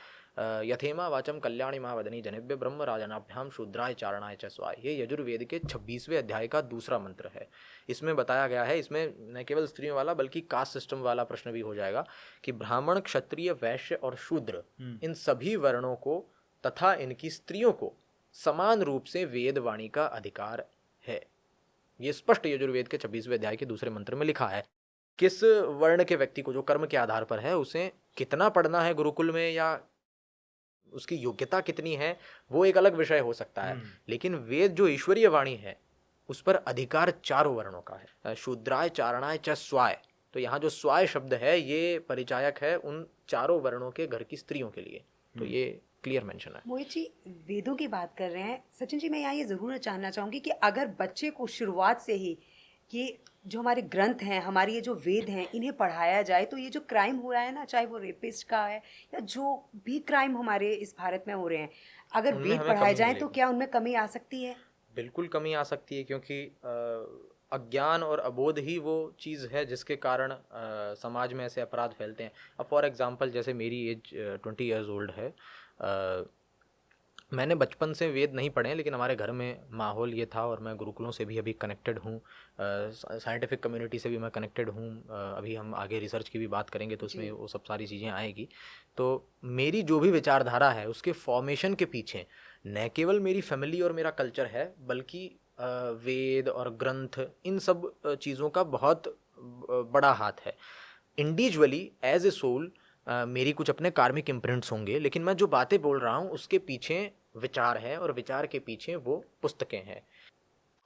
यथेमा वाचम कल्याणी महावदनी जनेभ्य ब्रह्म राजनाभ्याम शूद्राय चारणाय च स्वाय। ये यजुर्वेद के 26वें अध्याय का दूसरा मंत्र है। इसमें बताया गया है, इसमें न केवल स्त्रियों वाला बल्कि कास्ट सिस्टम वाला प्रश्न भी हो जाएगा कि ब्राह्मण, क्षत्रिय, वैश्य और शूद्र, इन सभी वर्णों को तथा इनकी स्त्रियों को समान रूप से वेद वाणी का अधिकार है। ये स्पष्ट यजुर्वेद के 26वें अध्याय के दूसरे मंत्र में लिखा है। किस वर्ण के व्यक्ति को, जो कर्म के आधार पर है, उसे कितना पढ़ना है गुरुकुल में या उसकी योग्यता कितनी है, वो एक अलग विषय हो सकता है। लेकिन वेद जो ईश्वरीय वाणी है उस पर अधिकार चारों वर्णों का है। शूद्राय चारणाय च स्वाय, तो यहाँ जो स्वाय शब्द है ये परिचायक है उन चारों वर्णों के घर की स्त्रियों के लिए। तो ये क्लियर मेंशन है। मोहित जी, वेदों की बात कर रहे हैं। सचिन जी, मैं यहाँ ये ज़रूर जानना चाहूँगी कि अगर बच्चे को शुरुआत से ही ये जो हमारे ग्रंथ हैं, हमारे ये जो वेद हैं, इन्हें पढ़ाया जाए, तो ये जो क्राइम हो रहा है ना, चाहे वो रेपिस्ट का है या जो भी क्राइम हमारे इस भारत में हो रहे हैं, अगर वेद पढ़ाए जाए तो क्या उनमें कमी आ सकती है? बिल्कुल कमी आ सकती है, क्योंकि अज्ञान और अबोध ही वो चीज़ है जिसके कारण समाज में ऐसे अपराध फैलते हैं। अब फॉर एग्जांपल, जैसे मेरी एज 20 ईयर्स ओल्ड है, मैंने बचपन से वेद नहीं पढ़े, लेकिन हमारे घर में माहौल ये था, और मैं गुरुकुलों से भी अभी कनेक्टेड हूँ, साइंटिफिक कम्युनिटी से भी मैं कनेक्टेड हूँ। अभी हम आगे रिसर्च की भी बात करेंगे तो उसमें वो सब सारी चीज़ें आएगी। तो मेरी जो भी विचारधारा है उसके फॉर्मेशन के पीछे न केवल मेरी फैमिली और मेरा कल्चर है, बल्कि वेद और ग्रंथ, इन सब चीज़ों का बहुत बड़ा हाथ है। इंडिविजुअली एज ए सोल मेरी कुछ अपने कार्मिक इम्प्रिंट्स होंगे, लेकिन मैं जो बातें बोल रहा हूँ उसके पीछे विचार है, और विचार के पीछे वो पुस्तकें हैं,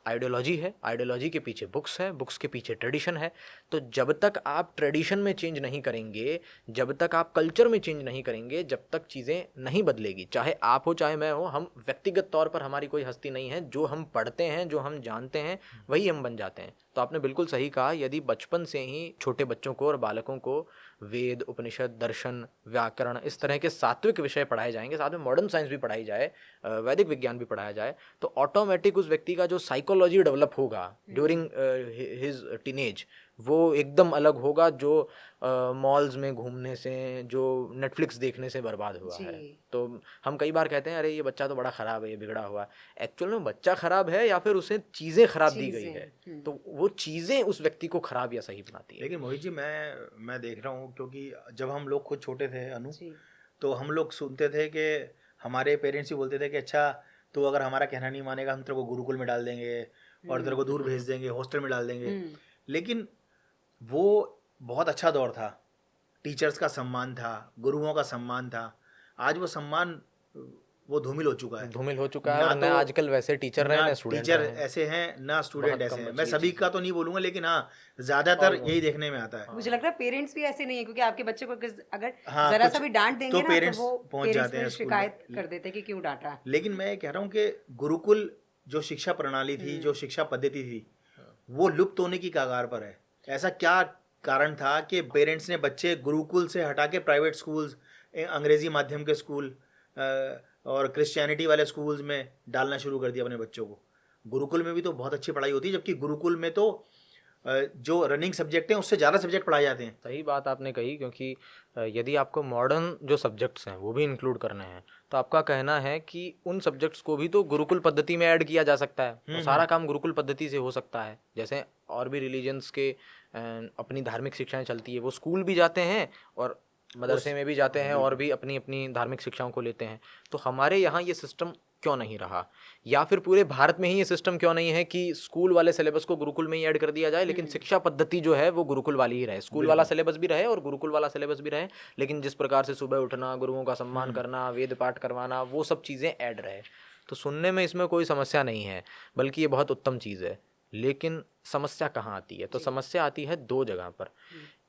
आइडियोलॉजी है, आइडियोलॉजी के पीछे बुक्स है, बुक्स के पीछे ट्रेडिशन है। तो जब तक आप ट्रेडिशन में चेंज नहीं करेंगे, जब तक आप कल्चर में चेंज नहीं करेंगे, जब तक चीज़ें नहीं बदलेगी, चाहे आप हो चाहे मैं हो, हम व्यक्तिगत तौर पर हमारी कोई हस्ती नहीं है। जो हम पढ़ते हैं, जो हम जानते हैं, वही हम बन जाते हैं। तो आपने बिल्कुल सही कहा, यदि बचपन से ही छोटे बच्चों को और बालकों को वेद, उपनिषद, दर्शन, व्याकरण, इस तरह के सात्विक विषय पढ़ाए जाएंगे, साथ में मॉडर्न साइंस भी पढ़ाई जाए, वैदिक विज्ञान भी पढ़ाया जाए, तो ऑटोमेटिक उस व्यक्ति का जो साइकोलॉजी डेवलप होगा ड्यूरिंग हिज टीनेज, वो एकदम अलग होगा जो मॉल्स में घूमने से, जो नेटफ्लिक्स देखने से बर्बाद हुआ है। तो हम कई बार कहते हैं अरे ये बच्चा तो बड़ा ख़राब है, ये बिगड़ा हुआ है। एक्चुअल में बच्चा ख़राब है या फिर उसे चीज़ें ख़राब दी गई है, तो वो चीज़ें उस व्यक्ति को ख़राब या सही बनाती है। लेकिन मोहित जी, मैं देख रहा हूँ, क्योंकि जब हम लोग खुद छोटे थे अनु, तो हम लोग सुनते थे कि हमारे पेरेंट्स भी बोलते थे कि अच्छा तो अगर हमारा कहना नहीं मानेगा हम तेरे को गुरुकुल में डाल देंगे और तेरे को दूर भेज देंगे, हॉस्टल में डाल देंगे। लेकिन वो बहुत अच्छा दौर था, टीचर्स का सम्मान था, गुरुओं का सम्मान था। आज वो सम्मान वो धूमिल हो चुका है, धूमिल हो चुका है। और ना आजकल वैसे टीचर रहे, ना स्टूडेंट टीचर ऐसे हैं, ना स्टूडेंट ऐसे हैं। मैं सभी का तो नहीं बोलूंगा, लेकिन हाँ ज्यादातर यही देखने में आता है। मुझे लग रहा है पेरेंट्स भी ऐसे नहीं है, क्योंकि आपके बच्चे को अगर जरा सा भी डांट देंगे तो पेरेंट्स पहुंच जाते हैं, शिकायत कर देते हैं कि क्यों डांटा। लेकिन मैं कह रहा हूँ कि गुरुकुल जो शिक्षा प्रणाली थी, जो शिक्षा पद्धति थी, वो लुप्त होने की कगार पर है। ऐसा क्या कारण था कि पेरेंट्स ने बच्चे गुरुकुल से हटा के प्राइवेट स्कूल्स, अंग्रेजी माध्यम के स्कूल और क्रिश्चियनिटी वाले स्कूल्स में डालना शुरू कर दिया अपने बच्चों को? गुरुकुल में भी तो बहुत अच्छी पढ़ाई होती है, जबकि गुरुकुल में तो जो रनिंग सब्जेक्ट हैं उससे ज़्यादा सब्जेक्ट पढ़ाए जाते हैं। सही बात आपने कही, क्योंकि यदि आपको मॉडर्न जो सब्जेक्ट्स हैं वो भी इंक्लूड करने हैं, तो आपका कहना है कि उन सब्जेक्ट्स को भी तो गुरुकुल पद्धति में ऐड किया जा सकता है। तो सारा काम गुरुकुल पद्धति से हो सकता है। जैसे और भी रिलीजन्स के अपनी धार्मिक शिक्षाएं चलती है, वो स्कूल भी जाते हैं और मदरसे में भी जाते हैं और भी अपनी अपनी धार्मिक शिक्षाओं को लेते हैं। तो हमारे यहाँ ये सिस्टम क्यों नहीं रहा, या फिर पूरे भारत में ही ये सिस्टम क्यों नहीं है कि स्कूल वाले सिलेबस को गुरुकुल में ही ऐड कर दिया जाए, लेकिन शिक्षा पद्धति जो है वो गुरुकुल वाली ही रहे। स्कूल वाला सिलेबस भी रहे और गुरुकुल वाला सिलेबस भी रहे, लेकिन जिस प्रकार से सुबह उठना, गुरुओं का सम्मान करना, वेद पाठ करवाना, वो सब चीज़ें ऐड रहे। तो सुनने में इसमें कोई समस्या नहीं है, बल्कि ये बहुत उत्तम चीज़ है। लेकिन समस्या कहाँ आती है? तो समस्या आती है दो जगह पर।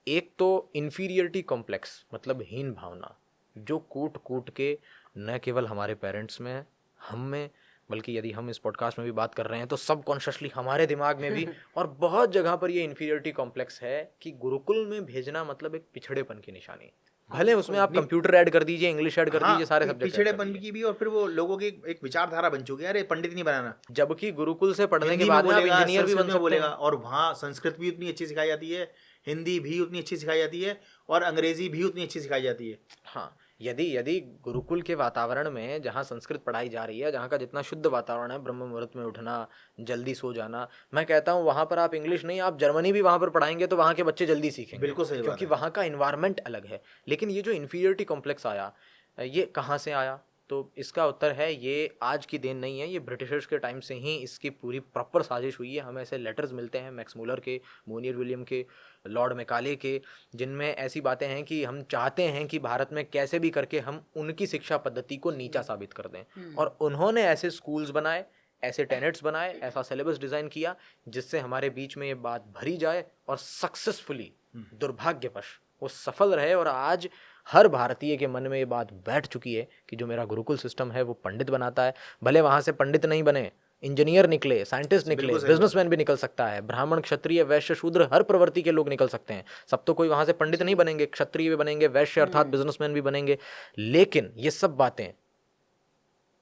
एक तो इन्फीरियरिटी कॉम्प्लेक्स, मतलब हीन भावना, जो कूट कूट के न केवल हमारे पेरेंट्स में, हम में, बल्कि यदि हम इस पॉडकास्ट में भी बात कर रहे हैं तो सबकॉन्शियसली हमारे दिमाग में भी और बहुत जगह पर ये इन्फीरियरिटी कॉम्प्लेक्स है कि गुरुकुल में भेजना मतलब एक पिछड़ेपन की निशानी। भले उसमें आप कंप्यूटर ऐड कर दीजिए, इंग्लिश ऐड कर दीजिए, सारे सब्जेक्ट पिछड़ेपन की भी, और फिर वो लोगों की एक विचारधारा बन चुकी है, अरे पंडित नहीं बनाना। जबकि गुरुकुल से पढ़ने के बाद आप इंजीनियर भी बन सकते हैं। और वहाँ संस्कृत भी उतनी अच्छी सिखाई जाती है, हिंदी भी उतनी अच्छी सिखाई जाती है, और अंग्रेजी भी उतनी अच्छी सिखाई जाती है। हाँ, यदि गुरुकुल के वातावरण में जहाँ संस्कृत पढ़ाई जा रही है, जहाँ का जितना शुद्ध वातावरण है, ब्रह्म मुहूर्त में उठना, जल्दी सो जाना, मैं कहता हूँ वहाँ पर आप इंग्लिश नहीं, आप जर्मनी भी वहाँ पर पढ़ाएंगे तो वहाँ के बच्चे जल्दी सीखेंगे। बिल्कुल सही, क्योंकि वहाँ का इन्वायरमेंट अलग है। लेकिन ये जो इन्फीरियरिटी कॉम्प्लेक्स आया, ये कहाँ से आया? तो इसका उत्तर है, ये आज की देन नहीं है, ये ब्रिटिशर्स के टाइम से ही इसकी पूरी प्रॉपर साजिश हुई है। हमें ऐसे लेटर्स मिलते हैं मैक्स मूलर के, मोनियर विलियम के, लॉर्ड मैकाले के, जिनमें ऐसी बातें हैं कि हम चाहते हैं कि भारत में कैसे भी करके हम उनकी शिक्षा पद्धति को नीचा साबित कर दें। और उन्होंने ऐसे स्कूल्स बनाए, ऐसे टेनेट्स बनाए, ऐसा सिलेबस डिज़ाइन किया जिससे हमारे बीच में ये बात भरी जाए, और सक्सेसफुली, दुर्भाग्यवश वो सफल रहे। और आज हर भारतीय के मन में ये बात बैठ चुकी है कि जो मेरा गुरुकुल सिस्टम है वो पंडित बनाता है। भले वहाँ से पंडित नहीं बने, इंजीनियर निकले, साइंटिस्ट निकले, बिजनेसमैन भी निकल सकता है, ब्राह्मण, क्षत्रिय, वैश्य, शूद्र, हर प्रवृत्ति के लोग निकल सकते हैं। सब तो कोई वहाँ से पंडित नहीं बनेंगे, क्षत्रिय भी बनेंगे, वैश्य अर्थात बिजनेसमैन भी बनेंगे। लेकिन ये सब बातें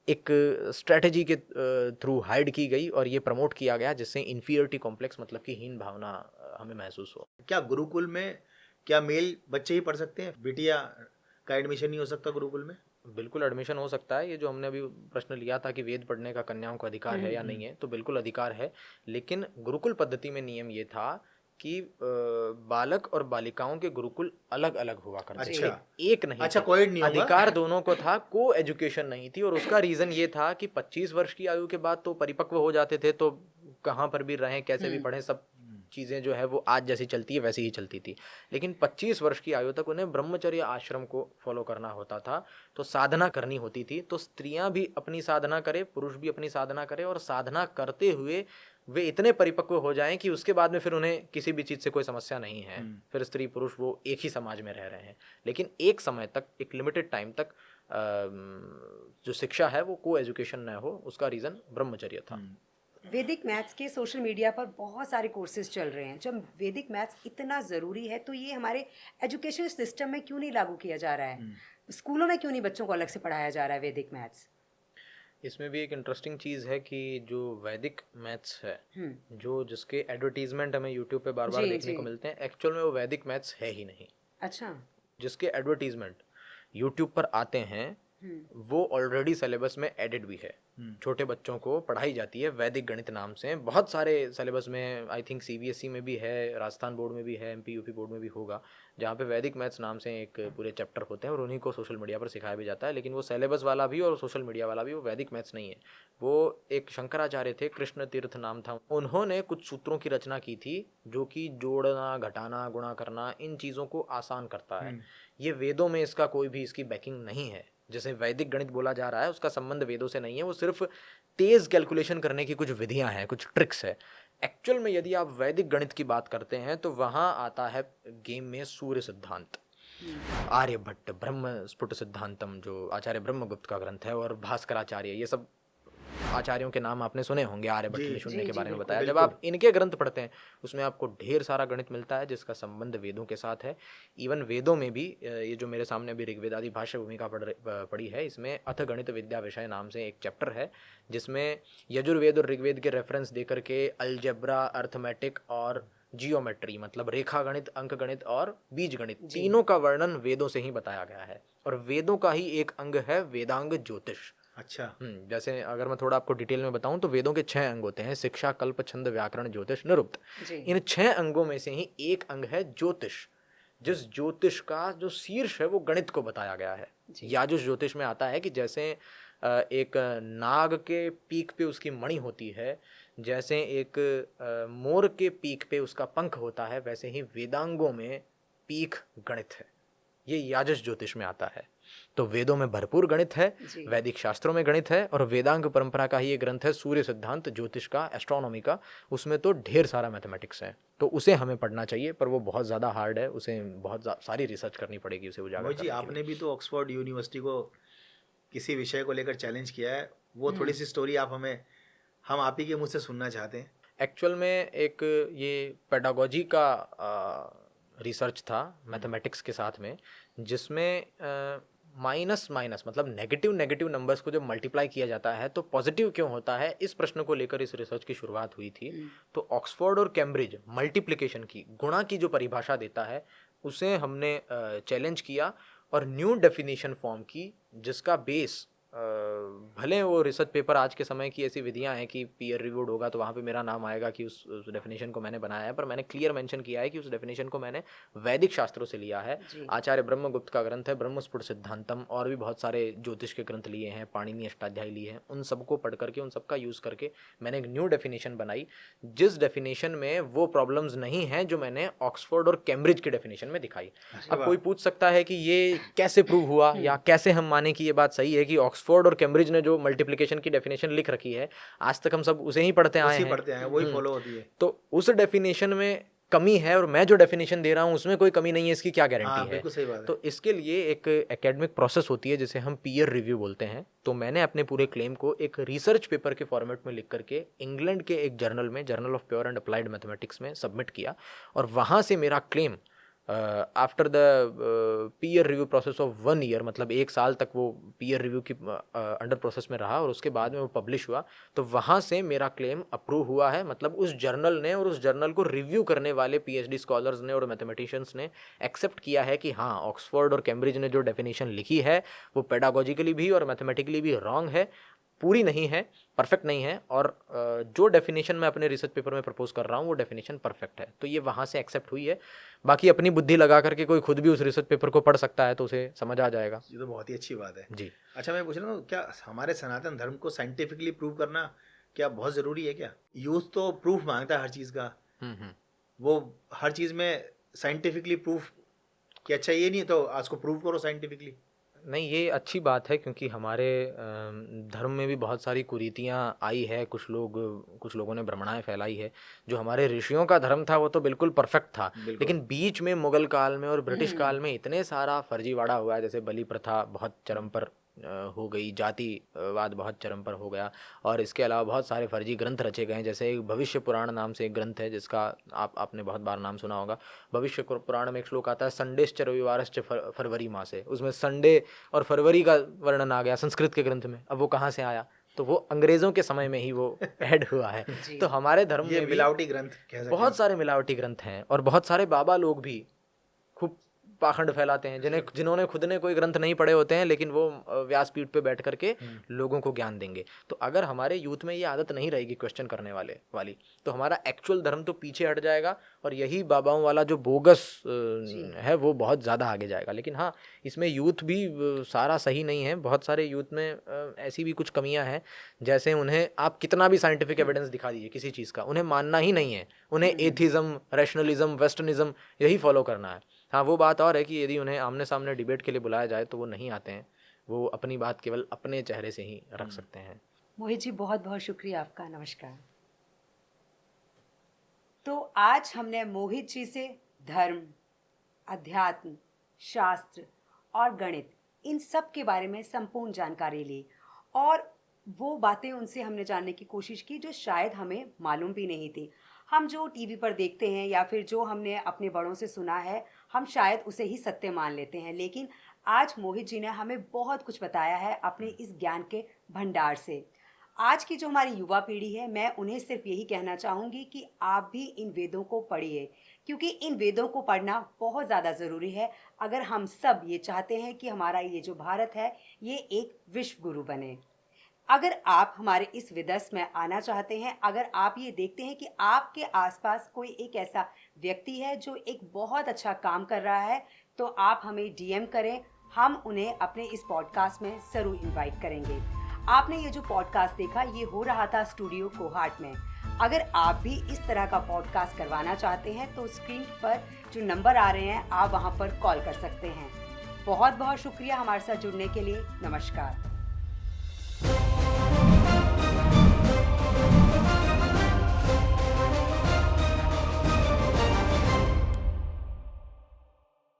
एक स्ट्रेटेजी के थ्रू हाइड की गई और ये प्रमोट किया गया, जिससे इन्फीरियरिटी कॉम्प्लेक्स मतलब कि हीन भावना हमें महसूस हो। क्या गुरुकुल में क्या मेल बच्चे ही पढ़ सकते हैं? बिटिया का एडमिशन नहीं हो सकता गुरुकुल में? बिल्कुल एडमिशन हो सकता है। ये जो हमने अभी प्रश्न लिया था कि वेद पढ़ने का कन्याओं को अधिकार है या नहीं है, तो बिल्कुल अधिकार है। लेकिन गुरुकुल पद्धति में नियम ये था कि बालक और बालिकाओं के गुरुकुल अलग अलग हुआ करते थे, अच्छा। एक नहीं अच्छा, थे। कोएड नहीं होगा? अधिकार दोनों को था, को एजुकेशन नहीं थी। और उसका रीजन ये था कि 25 वर्ष की आयु के बाद तो परिपक्व हो जाते थे, तो कहाँ पर भी रहें, कैसे भी पढ़ें, सब चीज़ें जो है वो आज जैसी चलती है वैसी ही चलती थी। लेकिन 25 वर्ष की आयु तक उन्हें ब्रह्मचर्य आश्रम को फॉलो करना होता था, तो साधना करनी होती थी। तो स्त्रियां भी अपनी साधना करें, पुरुष भी अपनी साधना करें, और साधना करते हुए वे इतने परिपक्व हो जाएं कि उसके बाद में फिर उन्हें किसी भी चीज़ से कोई समस्या नहीं है। फिर स्त्री पुरुष वो एक ही समाज में रह रहे हैं। लेकिन एक समय तक, एक लिमिटेड टाइम तक जो शिक्षा है वो को एजुकेशन न हो, उसका रीज़न ब्रह्मचर्य था। वैदिक मैथ्स के सोशल मीडिया पर बहुत सारे कोर्सेज चल रहे हैं। जब वैदिक मैथ्स इतना ज़रूरी है तो ये हमारे एजुकेशन सिस्टम में क्यों नहीं लागू किया जा रहा है? स्कूलों में क्यों नहीं बच्चों को अलग से पढ़ाया जा रहा है वैदिक मैथ्स? इसमें भी एक इंटरेस्टिंग चीज़ है कि जो वैदिक मैथ्स है, जो जिसके एडवर्टीजमेंट हमें यूट्यूब पे बार बार देखने को मिलते हैं, एक्चुअल में वो वैदिक मैथ्स है ही नहीं। अच्छा। जिसके एडवर्टीजमेंट यूट्यूब पर आते हैं वो ऑलरेडी सिलेबस में एडिड भी है। छोटे बच्चों को पढ़ाई जाती है वैदिक गणित नाम से। बहुत सारे सिलेबस में, आई थिंक सीबीएसई में भी है, राजस्थान बोर्ड में भी है, एमपी यूपी बोर्ड में भी होगा, जहाँ पे वैदिक मैथ्स नाम से एक पूरे चैप्टर होते हैं और उन्हीं को सोशल मीडिया पर सिखाया भी जाता है। लेकिन वो सिलेबस वाला भी और सोशल मीडिया वाला भी वो वैदिक मैथ्स नहीं है। वो एक शंकराचार्य थे, कृष्ण तीर्थ नाम था, उन्होंने कुछ सूत्रों की रचना की थी जो कि जोड़ना, घटाना, गुणा करना, इन चीज़ों को आसान करता है। ये वेदों में इसका कोई भी इसकी बैकिंग नहीं है। जैसे वैदिक गणित बोला जा रहा है, उसका संबंध वेदों से नहीं है। वो सिर्फ तेज कैलकुलेशन करने की कुछ विधियां हैं, कुछ ट्रिक्स है। एक्चुअल में यदि आप वैदिक गणित की बात करते हैं तो वहां आता है गेम में सूर्य सिद्धांत, आर्यभट्ट, ब्रह्म स्फुट सिद्धांतम जो आचार्य ब्रह्मगुप्त का ग्रंथ है, और भास्कराचार्य, ये सब आचार्यों के नाम आपने सुने होंगे। आर्यभट्ट ने शून्य के बारे में बताया। जब आप इनके ग्रंथ पढ़ते हैं उसमें आपको ढेर सारा गणित मिलता है जिसका संबंध वेदों के साथ है। इवन वेदों में भी, ये जो मेरे सामने अभी ऋग्वेद आदि भाष्य भूमिका पढ़ी है, इसमें अथ गणित विद्या विषय नाम से एक चैप्टर है जिसमें यजुर्वेद और ऋग्वेद के रेफरेंस देकर के अलजेब्रा, अर्थमेटिक और जियोमेट्री, मतलब रेखा गणित, अंक गणित और बीज गणित, तीनों का वर्णन वेदों से ही बताया गया है। और वेदों का ही एक अंग है वेदांग ज्योतिष। अच्छा। जैसे अगर मैं थोड़ा आपको डिटेल में बताऊं तो वेदों के 6 अंग होते हैं, शिक्षा, कल्प, छंद, व्याकरण, ज्योतिष, निरुक्त। इन 6 अंगों में से ही एक अंग है ज्योतिष, जिस ज्योतिष का जो शीर्ष है वो गणित को बताया गया है। याजुष ज्योतिष में आता है कि जैसे एक नाग के पीक पे उसकी मणि होती है, जैसे एक मोर के पीक पे उसका पंख होता है, वैसे ही वेदांगों में पीक गणित है। ये याजुष ज्योतिष में आता है। तो वेदों में भरपूर गणित है, वैदिक शास्त्रों में गणित है, और वेदांग परंपरा का ही एक ग्रंथ है सूर्य सिद्धांत, ज्योतिष का, एस्ट्रोनॉमी का। उसमें तो ढेर सारा मैथमेटिक्स है, तो उसे हमें पढ़ना चाहिए, पर वो बहुत ज़्यादा हार्ड है, उसे बहुत सारी रिसर्च करनी पड़ेगी उसे उजागर करने के लिए। आपने भी तो ऑक्सफोर्ड यूनिवर्सिटी को किसी विषय को लेकर चैलेंज किया है, वो थोड़ी सी स्टोरी हम आप ही के मुँह से सुनना चाहते हैं। एक्चुअल में एक ये पेडागोजी का रिसर्च था मैथमेटिक्स के साथ में, जिसमें माइनस मतलब नेगेटिव नंबर्स को जब मल्टीप्लाई किया जाता है तो पॉजिटिव क्यों होता है, इस प्रश्न को लेकर इस रिसर्च की शुरुआत हुई थी। तो ऑक्सफोर्ड और कैम्ब्रिज मल्टीप्लिकेशन की, गुणा की जो परिभाषा देता है, उसे हमने चैलेंज किया और न्यू डेफिनेशन फॉर्म की, जिसका बेस भले वो रिसर्च पेपर आज के समय की ऐसी विधियां हैं कि पीयर रिव्यूड होगा तो वहाँ पे मेरा नाम आएगा कि उस डेफिनेशन को मैंने बनाया है, पर मैंने क्लियर मेंशन किया है कि उस डेफिनेशन को मैंने वैदिक शास्त्रों से लिया है। आचार्य ब्रह्मगुप्त का ग्रंथ है ब्रह्मस्फुट सिद्धांतम, और भी बहुत सारे ज्योतिष के ग्रंथ लिए हैं, पाणिनि अष्टाध्यायी लिए हैं, उन सबको पढ़ करके, उन सबका यूज़ करके मैंने एक न्यू डेफिनेशन बनाई, जिस डेफिनेशन में वो प्रॉब्लम्स नहीं हैं जो मैंने ऑक्सफोर्ड और कैम्ब्रिज की डेफिनेशन में दिखाई। अब कोई पूछ सकता है कि ये कैसे प्रूव हुआ, या कैसे हम माने कि ये बात सही है कि ऑक्सफोर्ड और कैम्ब्रिज ने जो मल्टीप्लिकेशन की डेफिनेशन लिख रखी है, आज तक हम सब उसे ही पढ़ते आए हैं, वही फॉलो होती है। तो उस डेफिनेशन में कमी है और मैं जो डेफिनेशन दे रहा हूँ उसमें कोई कमी नहीं है, इसकी क्या गारंटी है? सही बात है। तो इसके लिए एक एकेडमिक प्रोसेस होती है जिसे हम पीयर रिव्यू बोलते हैं। तो मैंने अपने पूरे क्लेम को एक रिसर्च पेपर के फॉर्मेट में लिख करके इंग्लैंड के एक जर्नल में, journal of pure and applied mathematics में सबमिट किया, और वहाँ से मेरा claim after the peer review process of 1 year, मतलब 1 साल तक वो पीयर रिव्यू की अंडर प्रोसेस में रहा, और उसके बाद में वो पब्लिश हुआ, तो वहाँ से मेरा क्लेम अप्रूव हुआ है। मतलब उस जर्नल ने और उस जर्नल को रिव्यू करने वाले पीएचडी स्कॉलर्स ने और मैथमेटिशियंस ने एक्सेप्ट किया है कि हाँ, ऑक्सफोर्ड और कैम्ब्रिज ने जो डेफिनेशन लिखी है वो पेडागोजिकली भी और मैथमेटिकली भी रॉन्ग है। पूरी नहीं है, परफेक्ट नहीं है, और जो डेफिनेशन मैं अपने रिसर्च पेपर में प्रपोज कर रहा हूँ वो डेफिनेशन परफेक्ट है, तो ये वहाँ से एक्सेप्ट हुई है। बाकी अपनी बुद्धि लगा करके कोई खुद भी उस रिसर्च पेपर को पढ़ सकता है तो उसे समझ आ जाएगा। ये तो बहुत ही अच्छी बात है जी। अच्छा, मैं पूछ रहा हूँ, क्या हमारे सनातन धर्म को साइंटिफिकली प्रूव करना क्या बहुत ज़रूरी है क्या? यूथ तो प्रूफ मांगता है हर चीज़ का, वो हर चीज़ में साइंटिफिकली प्रूफ कि अच्छा ये नहीं तो आज को प्रूव करो साइंटिफिकली। नहीं, ये अच्छी बात है क्योंकि हमारे धर्म में भी बहुत सारी कुरीतियाँ आई है, कुछ लोगों ने भ्रमणाएं फैलाई है। जो हमारे ऋषियों का धर्म था वो तो बिल्कुल परफेक्ट था, लेकिन बीच में मुगल काल में और ब्रिटिश काल में इतने सारा फर्जीवाड़ा हुआ है, जैसे बलि प्रथा बहुत चरम पर हो गई, जातिवाद बहुत चरम पर हो गया, और इसके अलावा बहुत सारे फर्जी ग्रंथ रचे गए हैं। जैसे एक भविष्य पुराण नाम से एक ग्रंथ है जिसका आपने बहुत बार नाम सुना होगा। भविष्य पुराण में एक श्लोक आता है, संडेश्च रविवारश्च फरवरी मासे, उसमें संडे और फरवरी का वर्णन आ गया संस्कृत के ग्रंथ में। अब वो कहाँ से आया? तो वो अंग्रेजों के समय में ही वो ऐड हुआ है। तो हमारे धर्म में मिलावटी ग्रंथ, बहुत सारे मिलावटी ग्रंथ हैं, और बहुत सारे बाबा लोग भी खूब पाखंड फैलाते हैं, जिन्होंने खुद ने कोई ग्रंथ नहीं पढ़े होते हैं, लेकिन वो व्यासपीठ पे बैठ करके लोगों को ज्ञान देंगे। तो अगर हमारे यूथ में ये आदत नहीं रहेगी क्वेश्चन करने वाली, तो हमारा एक्चुअल धर्म तो पीछे हट जाएगा, और यही बाबाओं वाला जो बोगस है वो बहुत ज़्यादा आगे जाएगा। लेकिन हाँ, इसमें यूथ भी सारा सही नहीं है, बहुत सारे यूथ में ऐसी भी कुछ कमियां हैं, जैसे उन्हें आप कितना भी साइंटिफिक एविडेंस दिखा दीजिए किसी चीज़ का, उन्हें मानना ही नहीं है। उन्हें एथिज्म, रैशनलिज्म, वेस्टर्निज्म यही फॉलो करना है। हाँ, वो बात और है कि यदि उन्हें आमने सामने डिबेट के लिए बुलाया जाए तो वो नहीं आते हैं, वो अपनी बात केवल अपने चेहरे से ही रख सकते हैं। मोहित जी, बहुत बहुत शुक्रिया आपका, नमस्कार। तो आज हमने मोहित जी से धर्म, अध्यात्म, शास्त्र और गणित, इन सब के बारे में संपूर्ण जानकारी ली, और वो बातें उनसे हमने जानने की कोशिश की जो शायद हमें मालूम भी नहीं थी। हम जो टीवी पर देखते हैं या फिर जो हमने अपने बड़ों से सुना है, हम शायद उसे ही सत्य मान लेते हैं, लेकिन आज मोहित जी ने हमें बहुत कुछ बताया है अपने इस ज्ञान के भंडार से। आज की जो हमारी युवा पीढ़ी है, मैं उन्हें सिर्फ यही कहना चाहूँगी कि आप भी इन वेदों को पढ़िए, क्योंकि इन वेदों को पढ़ना बहुत ज़्यादा ज़रूरी है अगर हम सब ये चाहते हैं कि हमारा ये जो भारत है ये एक विश्व गुरु बने। अगर आप हमारे इस विदस में आना चाहते हैं, अगर आप ये देखते हैं कि आपके आसपास कोई एक ऐसा व्यक्ति है जो एक बहुत अच्छा काम कर रहा है, तो आप हमें डीएम करें, हम उन्हें अपने इस पॉडकास्ट में ज़रूर इनवाइट करेंगे। आपने ये जो पॉडकास्ट देखा, ये हो रहा था स्टूडियो कोहाट में। अगर आप भी इस तरह का पॉडकास्ट करवाना चाहते हैं तो स्क्रीन पर जो नंबर आ रहे हैं, आप वहाँ पर कॉल कर सकते हैं। बहुत बहुत शुक्रिया हमारे साथ जुड़ने के लिए। नमस्कार।